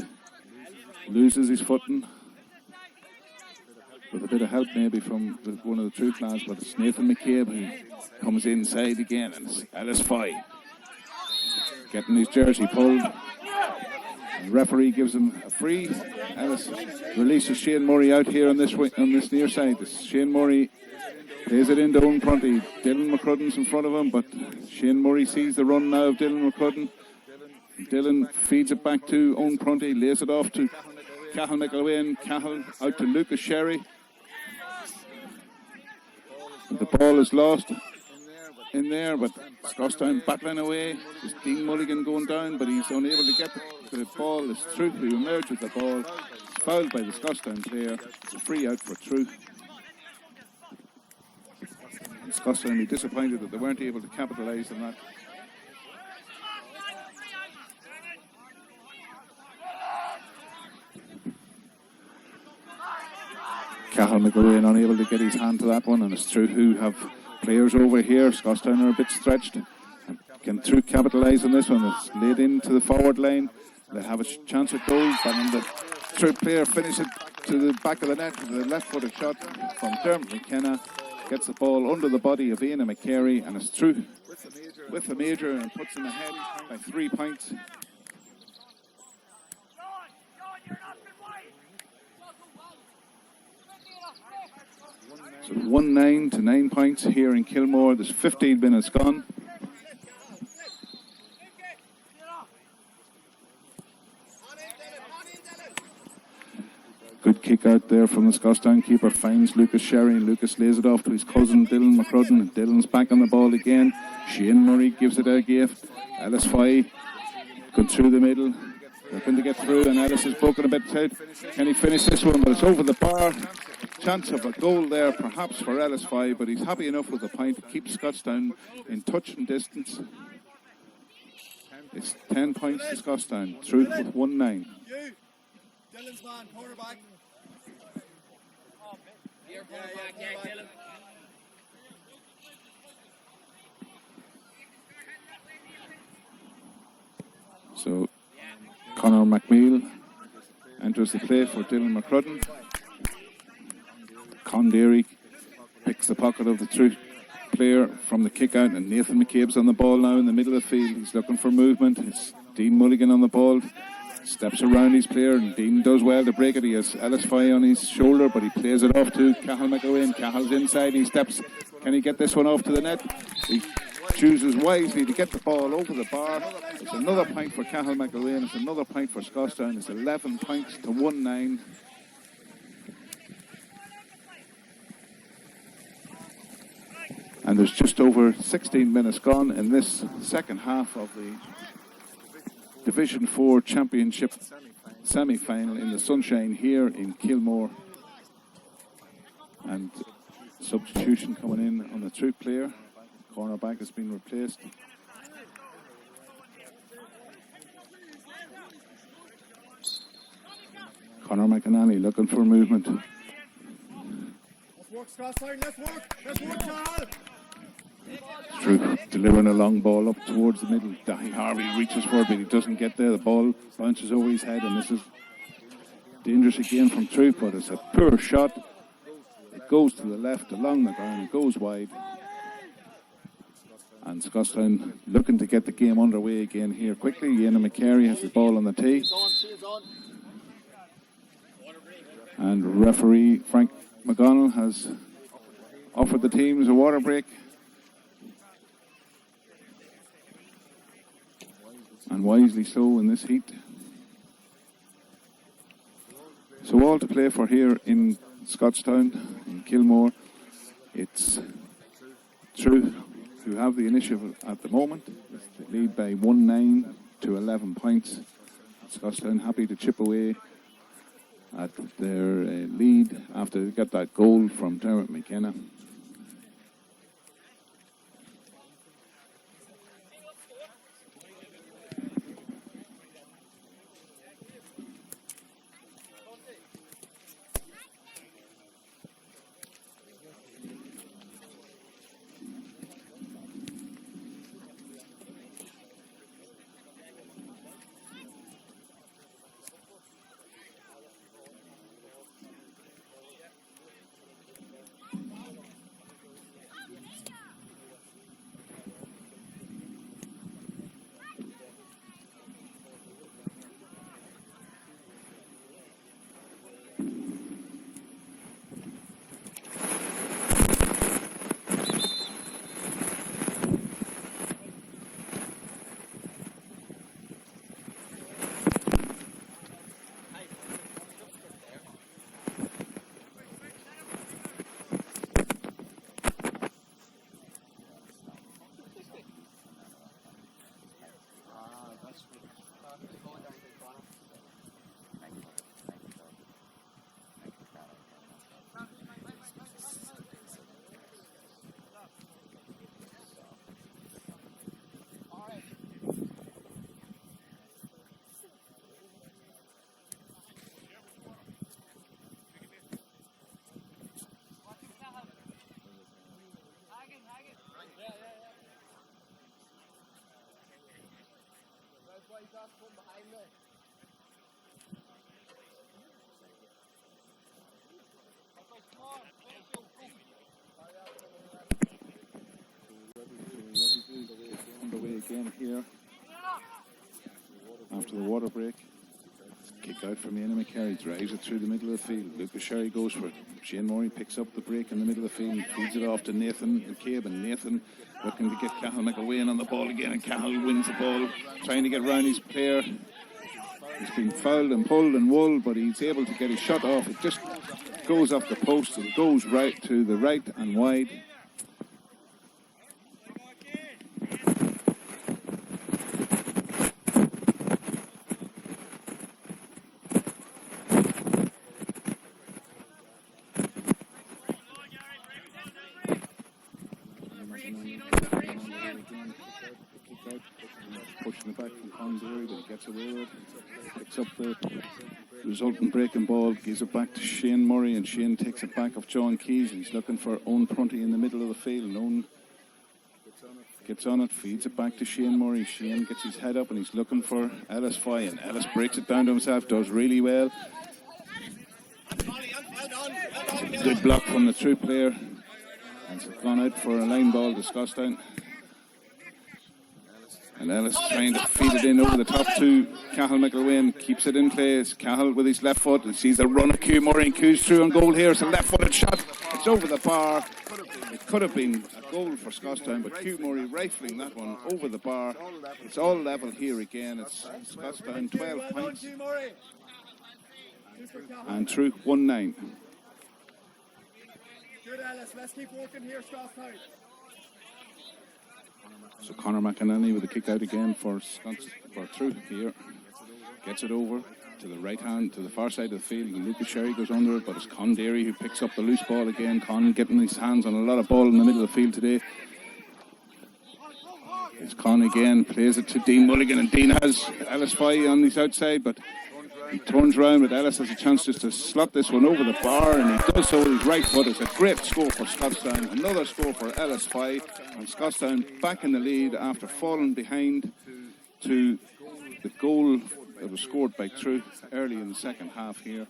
loses his footing. With a bit of help maybe from one of the True lads, but it's Nathan McCabe who comes inside again, and it's Ellis Foy getting his jersey pulled. The referee gives him a free. Ellis releases Shane Murray out here on this near side. Shane Murray plays it into Owen Prunty. Dylan McCrudden's in front of him, but Shane Murray sees the run now of Dylan McCrudden. Dylan feeds it back to Owen Prunty, lays it off to Cahill McIlwain. Cahill out to Lucas Sherry. The ball is lost in there, but Scotstown battling away. There's Dean Mulligan going down, but he's unable to get the ball. It's True who emerged with the ball. It's fouled by the Scotstown player. It's a free out for True. And Scotstown will be disappointed that they weren't able to capitalise on that. Cahill McIlwain unable to get his hand to that one, and it's True who have players over here. Scotstown are a bit stretched. And can True capitalise on this one? It's laid into the forward line. They have a chance at goal, but when the True player finishes it to the back of the net with a left-footed shot from Dermot McKenna. Gets the ball under the body of Ian McCary, and it's True with the major and puts them ahead by 3 points. So 1-9 to 9 points here in Kilmore. There's 15 minutes gone. Good kick out there from the Scotstown keeper. Finds Lucas Sherry. Lucas lays it off to his cousin Dylan McCrudden. Dylan's back on the ball again. Shane Murray gives it a gift. Ellis Foy going through the middle. Looking to get through, and Ellis has broken a bit out. Can he finish this one? But it's over the bar. Chance of a goal there perhaps for Ellis Foy, but he's happy enough with the point to keep Scotstown in touch and distance. It's 10 points to Scotstown. Through with 1-9. Dylan's man, quarterback. Dylan. So Conor McNeil enters enters the play for Dylan McCrudden. Condary picks the pocket of the true player from the kick out, and Nathan McCabe's on the ball now in the middle of the field. He's looking for movement. It's Dean Mulligan on the ball. Steps around his player, and Dean does well to break it. He has Ellis Fye on his shoulder, but he plays it off to Cathal McElwain. Cahill's inside. He steps. Can he get this one off to the net? He chooses wisely to get the ball over the bar. It's another point for Cathal McElwain. It's another point for Scotstown. It's 11 points to 1-9. And there's just over 16 minutes gone in this second half of the Division 4 Championship semi-final in the sunshine here in Kilmore. And substitution coming in on the true player. Cornerback has been replaced. Conor McInally looking for movement. Let's work, Scotstown, let's work, Carl! Through delivering a long ball up towards the middle. Dahi Harvey reaches for it, but he doesn't get there. The ball bounces over his head, and this is dangerous again from Troop, but it's a poor shot. It goes to the left along the ground, it goes wide. And Scotstown looking to get the game underway again here quickly. Ian McCary has the ball on the tee. And referee Frank McGonnell has offered the teams a water break. And wisely so in this heat. So all to play for here in Scotstown, in Kilmore. It's True who have the initiative at the moment. They lead by 1-9 to 11 points. Scotstown happy to chip away at their lead after they got that goal from Dermot McKenna. Underway again here after the water break. Kick out from Ian McCary, drives it through the middle of the field. Lucas Sherry goes for it. Shane Murray picks up the break in the middle of the field, feeds it off to Nathan McCabe, and Nathan looking to get Cathal McElwain on the ball again, and Cathal wins the ball, trying to get round his player. He's been fouled and pulled and wooled, but he's able to get his shot off. It just goes off the post and goes right to the right and wide. Pushing it back from Condary, but he gets away with it. Picks up the resultant breaking ball, gives it back to Shane Murray, and Shane takes it back off John Keys. He's looking for Owen Prunty in the middle of the field, and Owen gets on it, feeds it back to Shane Murray. Shane gets his head up, and he's looking for Ellis Fye, and Ellis breaks it down to himself, does really well. Good block from the true player. And it's gone out for a line ball to Scotstown. And Ellis trying to feed it in over the top to Cahill McIlwain. Keeps it in place. Cahill with his left foot. He sees a run of Q Murray and Q's through on goal here. It's a left-footed shot. It's over the bar. It could have been a goal for Scotstown, but Q Murray rifling that one over the bar. It's all level here again. It's Scotstown 12 points. And True 1-9. Good, Ellis. Let's keep working here, Scotstown. So Conor McInerney with a kick out again for True here. Gets it over to the right hand, to the far side of the field. And Lucas Sherry goes under it, but it's Con Derry who picks up the loose ball again. Con getting his hands on a lot of ball in the middle of the field today. It's Con again, plays it to Dean Mulligan, and Dean has Ellis Fye on his outside, but he turns around, but Ellis has a chance just to slot this one over the bar, and he does so with his right foot. It's a great score for Scotstown. Another score for Ellis Fye, and Scotstown back in the lead after falling behind to the goal that was scored by True early in the second half here.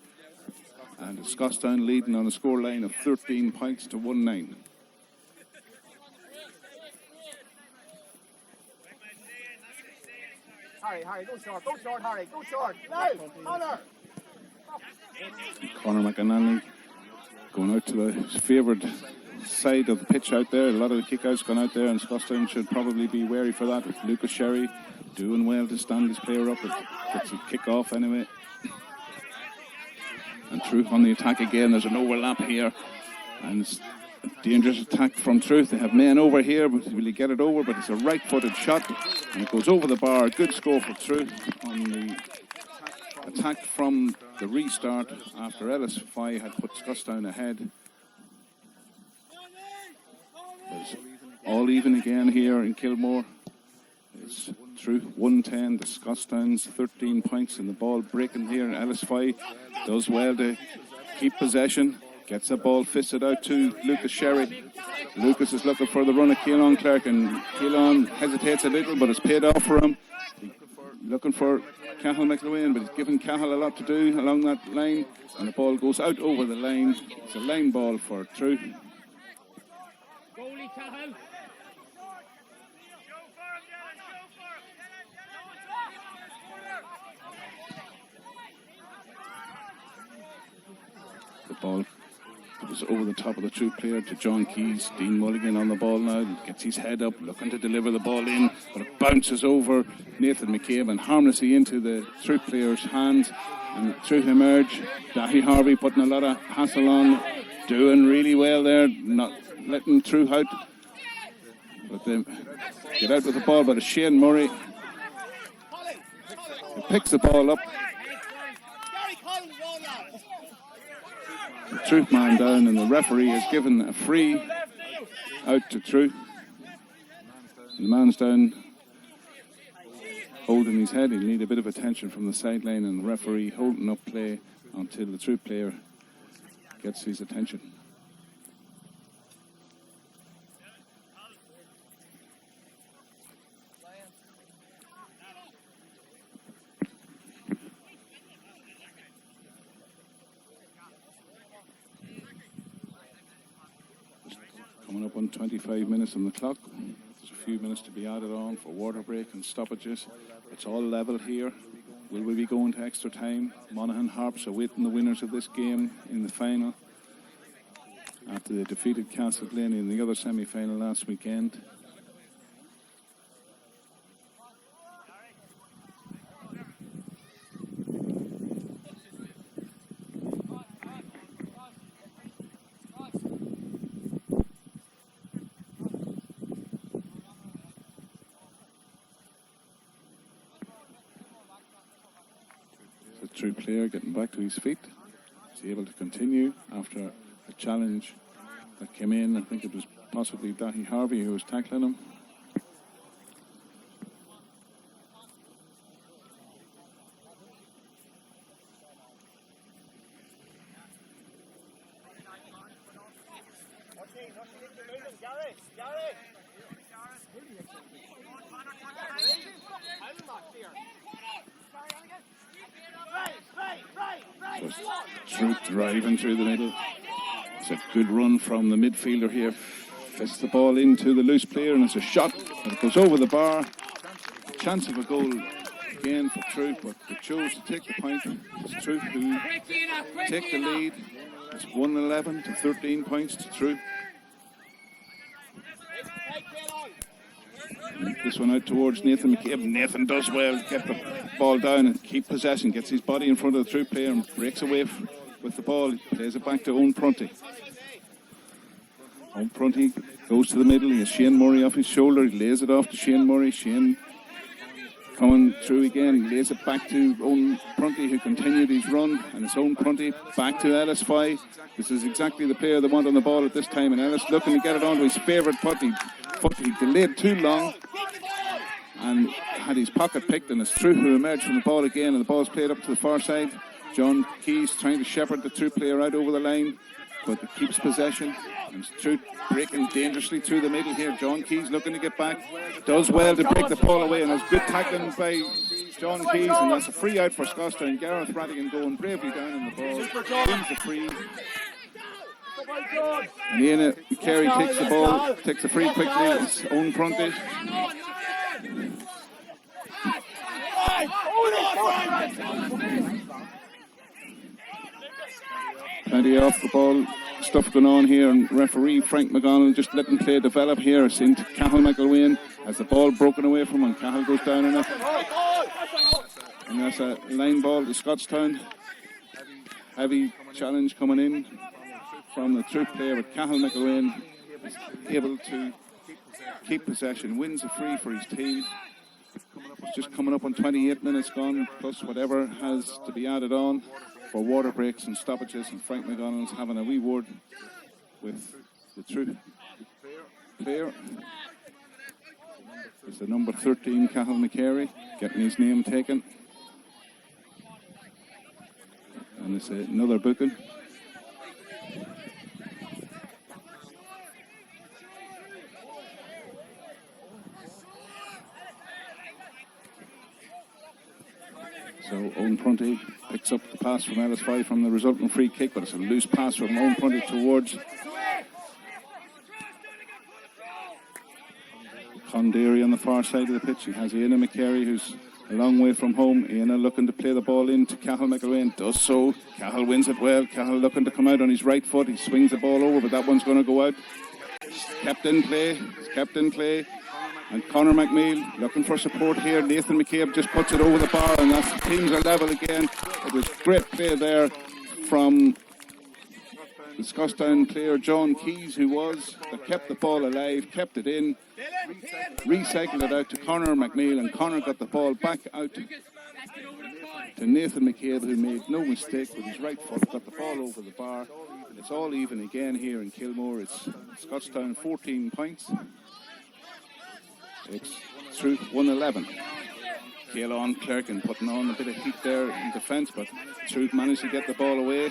And it's Scotstown leading on a score line of 13 points to 1-9. Harry, go short, Harry, go short. Now, Connor. Conor McInerney going out to his favoured side of the pitch out there. A lot of the kick-outs gone out there, and Scotstown should probably be wary for that. With Lucas Sherry doing well to stand his player up. It gets a kick off anyway. And True on the attack again. There's an overlap here, and it's a dangerous attack from Truth. They have men over here, but will he get it over? But it's a right-footed shot, and it goes over the bar. Good score for Truth on the attack from the restart after Ellis Fye had put Scotstown ahead. It's all even again here in Kilmore. It's Truth 110 to Scotstown's 13 points, and the ball breaking here, and Ellis Fye does well to keep possession. Gets the ball fisted out to Lucas Sherry. Lucas is looking for the run of Keelan Clark, and Keelan hesitates a little, but it's paid off for him. Looking for Cahill McIlwain, but he's given Cahill a lot to do along that line, and the ball goes out over the line. It's a line ball for True. Goalie Cahill. The ball was over the top of the True player to John Keys. Dean Mulligan on the ball now, gets his head up, looking to deliver the ball in, but it bounces over Nathan McCabe and harmlessly into the True player's hands, and True emerge. Dahi Harvey putting a lot of hassle on, doing really well there, not letting True out, but they get out with the ball. But it's Shane Murray who picks the ball up. The Truth man down, and the referee has given a free out to Truth. The man's down holding his head. He'll need a bit of attention from the sideline, and the referee holding up play until the Truth player gets his attention. Coming up on 25 minutes on the clock. There's a few minutes to be added on for water break and stoppages. It's all level here. Will we be going to extra time? Monaghan Harps awaiting the winners of this game in the final after they defeated Castleglen in the other semi-final last weekend. True player getting back to his feet. He's able to continue after a challenge that came in. I think it was possibly Dahi Harvey who was tackling him. Just Truth driving through the middle. It's a good run from the midfielder here. Fists the ball into the loose player, and it's a shot. And it goes over the bar. Chance of a goal again for Truagh, but they chose to take the point. It's Truagh who take the lead. It's 1-11 to 13 points to Truagh. This one out towards Nathan McCabe. Nathan does well to get the ball down and keep possession. Gets his body in front of the Truagh player and breaks away with the ball. He plays it back to Owen Prunty. Owen Prunty goes to the middle. He has Shane Murray off his shoulder. He lays it off to Shane Murray. Shane coming through again. He lays it back to Owen Prunty, who continued his run. And it's Owen Prunty back to Ellis Fye. This is exactly the player they want on the ball at this time. And Ellis looking to get it onto his favourite putt. He delayed too long and had his pocket picked, and it's Truagh who emerged from the ball again, and the ball's played up to the far side. John Keys trying to shepherd the Truagh player out over the line, but it keeps possession. And Truagh breaking dangerously through the middle here. John Keys looking to get back, does well to break the ball away, and there's good tackling by John Keys, and that's a free out for Scotstown. Gareth Rattigan going bravely down on the ball, wins the free. And Ian Carey takes the ball, takes the free quickly. It's Owen Prunty. Plenty off the ball stuff going on here, and referee Frank McGonnell just letting play develop here. It's into Cahill McElwain as the ball broken away from him. Cahill goes down in it. And that's a line ball to Scotstown. Heavy challenge coming in from the Truagh player, but Cahill McElwain is able to keep possession, wins a free for his team. It's just coming up on 28 minutes gone, plus whatever has to be added on for water breaks and stoppages, and Frank McDonald's having a wee word with the Truagh player. It's the number 13, Cahill McCary, getting his name taken. And it's another booking. So Owen Prunty picks up the pass from Ellis Fye from the resulting free kick, but it's a loose pass from Owen Prunty towards Condary on the far side of the pitch. He has Ian McCary, who's a long way from home. Ian looking to play the ball into Cahill McElwain. Does so. Cahill wins it well. Cahill looking to come out on his right foot. He swings the ball over, but that one's going to go out. Kept in play. It's kept in play. And Conor McNeil looking for support here. Nathan McCabe just puts it over the bar, and that's the teams are level again. It was great play there from the Scotstown player John Keys, that kept the ball alive, kept it in, recycled it out to Conor McNeil, and Conor got the ball back out to Nathan McCabe, who made no mistake with his right foot, got the ball over the bar. It's all even again here in Kilmore. It's Scotstown 14 points. It's Truagh 1-11. Keelan Clerkin putting on a bit of heat there in defence, but Truagh managed to get the ball away.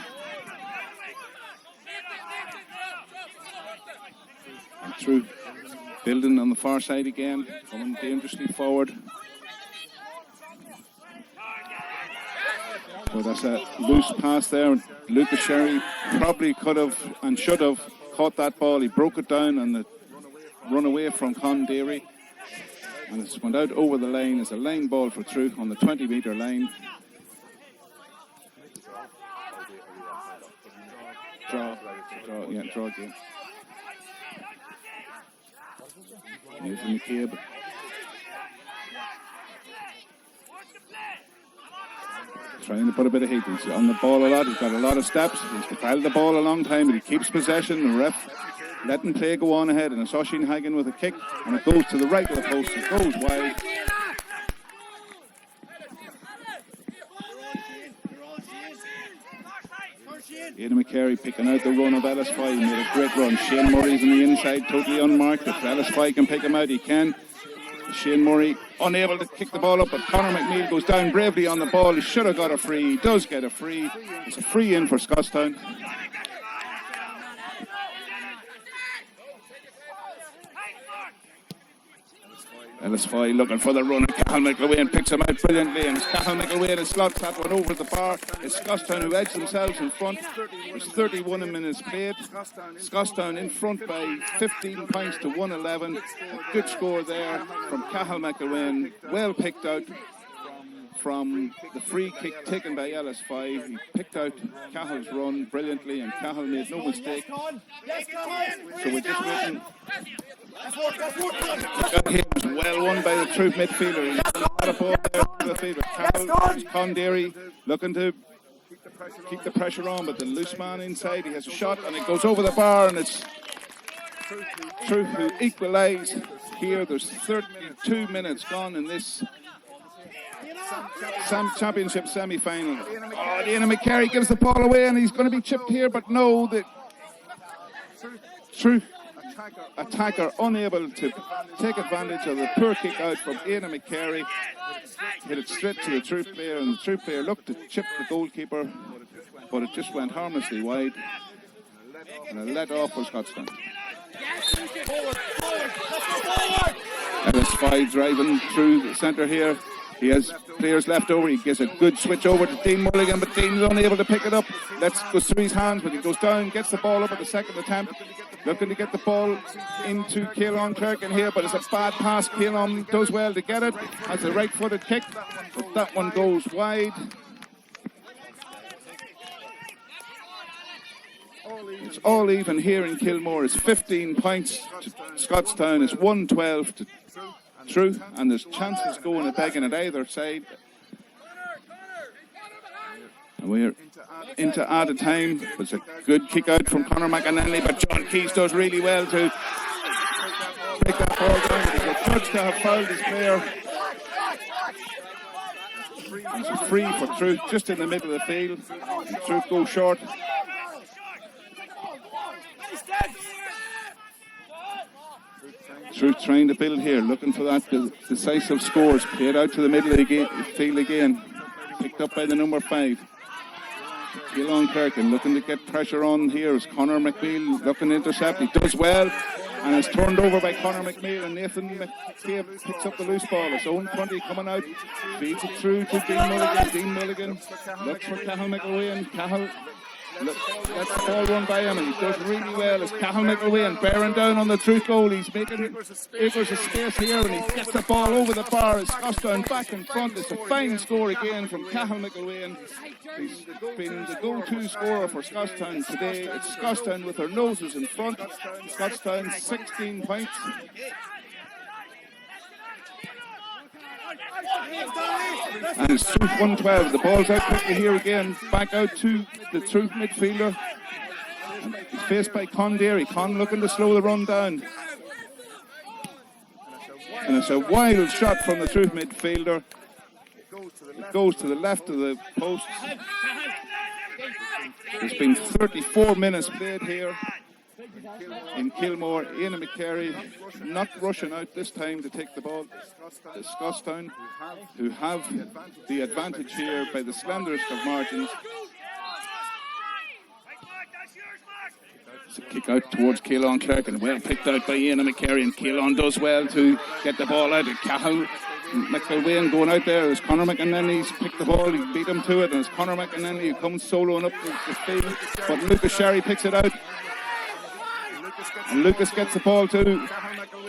And Truagh building on the far side again, coming dangerously forward. So that's a loose pass there. Lucas Sherry probably could have and should have caught that ball. He broke it down and the run away from Condary. And it's went out over the line. It's a line ball for Truagh on the 20-metre line. Draw again. Nathan McCabe. Trying to put a bit of heat. He's on the ball a lot. He's got a lot of steps. He's held the ball a long time, but he keeps possession. The ref letting play go on ahead, and it's Oisin Hagan with a kick, and it goes to the right of the post. It goes wide. Aidan McCary picking out the run of Ellis Fye. He made a great run. Shane Murray's on the inside, totally unmarked. If Ellis Fye can pick him out, he can. Shane Murray unable to kick the ball up, but Conor McNeil goes down bravely on the ball. He should have got a free. He does get a free. It's a free in for Scotstown. Ellis-Foy looking for the run, and Cathal McIlwain picks him out brilliantly, and Cathal McIlwain slots that one over the bar. It's Scotstown who edge themselves in front. There's 31 minutes played. Scotstown in front by 15 points to 111. A good score there from Cathal McIlwain, well picked out from the free kick taken by Ellis-Foy. He picked out Cahill's run brilliantly, and Cahill made no mistake. So we're just waiting. Here was well won by the Truth midfielder. He had a lot of ball there to the field. Cahill, Condary looking to keep the pressure on, but the loose man inside, he has a shot and it goes over the bar, and it's Truth who equalise here. There's 32 minutes gone in this championship semi-final. Oh, Ian McCarry gives the ball away, and he's going to be chipped here, but no, the Truth attacker unable to take advantage of the poor kick out from Ian McCarry. Hit it straight to the Truth player, and the Truth player looked to chip the goalkeeper, but it just went harmlessly wide, and a let off for Scotstown. Ellis-Foy driving through the centre here. He has players left over. He gives a good switch over to Dean Mulligan, but Dean's unable to pick it up. Goes through his hands, but he goes down, gets the ball up at the second attempt, looking to get the ball into Keelan Clark in here, but it's a bad pass. Keelan does well to get it, has a right-footed kick, but that one goes wide. It's all even here in Kilmore. It's 15 points to Scotstown. It's 112 to Truth, and there's chances going at begging at either side. And we're into added time. It's a good kick out from Conor McAnally, but John Keys does really well to break that ball down. He's a judge to have fouled his player. And it's free for Truth just in the middle of the field. Truth goes short. Truth trying to build here, looking for that decisive scores. Played out to the middle of the field again. Picked up by the number 5. Keelan Clark looking to get pressure on here. Is Conor McNeil looking to intercept. He does well, and it's turned over by Conor McNeil, and Nathan McCabe picks up the loose ball. It's Owen Prunty coming out, feeds it through to Dean Mulligan. Dean Mulligan looks for Cathal McIlwain. Cahill gets the ball run by him, and he does really well as Cathal McIlwain bearing down on the Truth goal. He's making acres of space here, and he gets the ball over the bar as Scotstown back in front. It's a fine score again from Cathal McIlwain. He's been the go-to scorer for Scotstown today. It's Scotstown with their noses in front. Scotstown 16 points. And it's Truth 112. The ball's out quickly here again. Back out to the Truth midfielder. And he's faced by Condary. Con looking to slow the run down. And it's a wild shot from the Truth midfielder. It goes to the left of the post. There's been 34 minutes played here in Kilmore. Ian McCarry not rushing out this time to take the ball. It's Scotstown who have the advantage here by the slenderest of margins. It's a kick out towards Keelan Clark, and well picked out by Ian McCarry, and Keelan does well to get the ball out of Cahill. McIlwain going out there as Conor McAnany's picked the ball, he beat him to it, and it's Conor McAnany who comes soloing up the field, but Lucas Sherry picks it out. And Lucas gets the ball to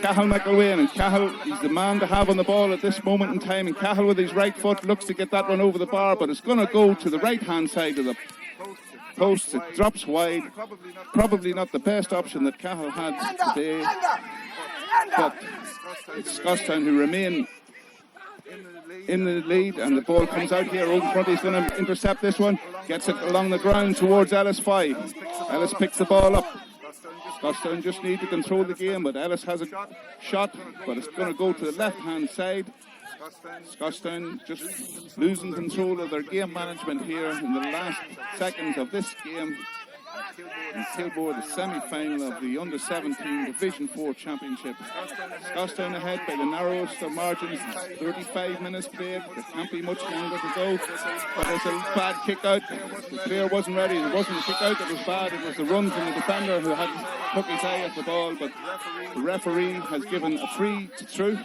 Cahill McIlwain, and Cahill, he's the man to have on the ball at this moment in time, and Cahill with his right foot looks to get that one over the bar, but it's going to go to the right hand side of the post. It drops wide. Probably not the best option that Cahill had today, but it's Scotstown who remain in the lead, and the ball comes out here. Old Front is going to intercept this one, gets it along the ground towards Ellis-Foy. Ellis picks the ball up. Scotstown just need to control the game, but Ellis has a shot, but it's going to go to the left hand side. Scotstown just losing control of their game management here in the last seconds of this game. in Kilmore, the semi-final of the Under-17 Division 4 Championship. Scotstown ahead by the narrowest of margins, 35 minutes played. There can't be much longer to go. But it's a bad kick out. The player wasn't ready. It wasn't a kick out that was bad. It was the run from the defender who hadn't took his eye off the ball. But the referee has given a free to True.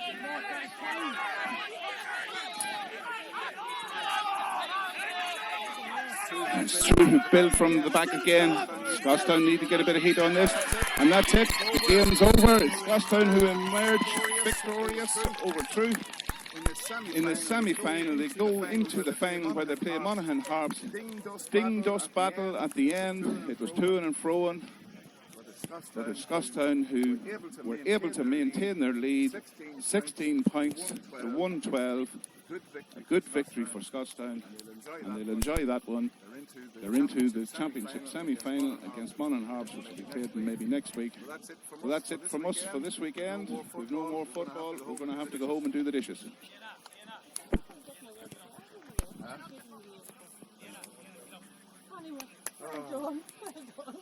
It's True who built from the back again. Scotstown need to get a bit of heat on this. And that's it. The game's over. It's Scotstown who emerge victorious over True. In the semi-final, they go into the final where they play Monaghan Harps. Ding dust battle at the end. It was to and fro. But it's Scotstown who were able to maintain their lead, 16 points to 112. A good victory for Scotstown, and they'll enjoy that one. They're into the championship semi-final against Monaghan Harps, which will be played maybe next week. So that's it from us for this weekend. We've no more football. We're going to have to go home and do the dishes. Anyway, well done. Well done.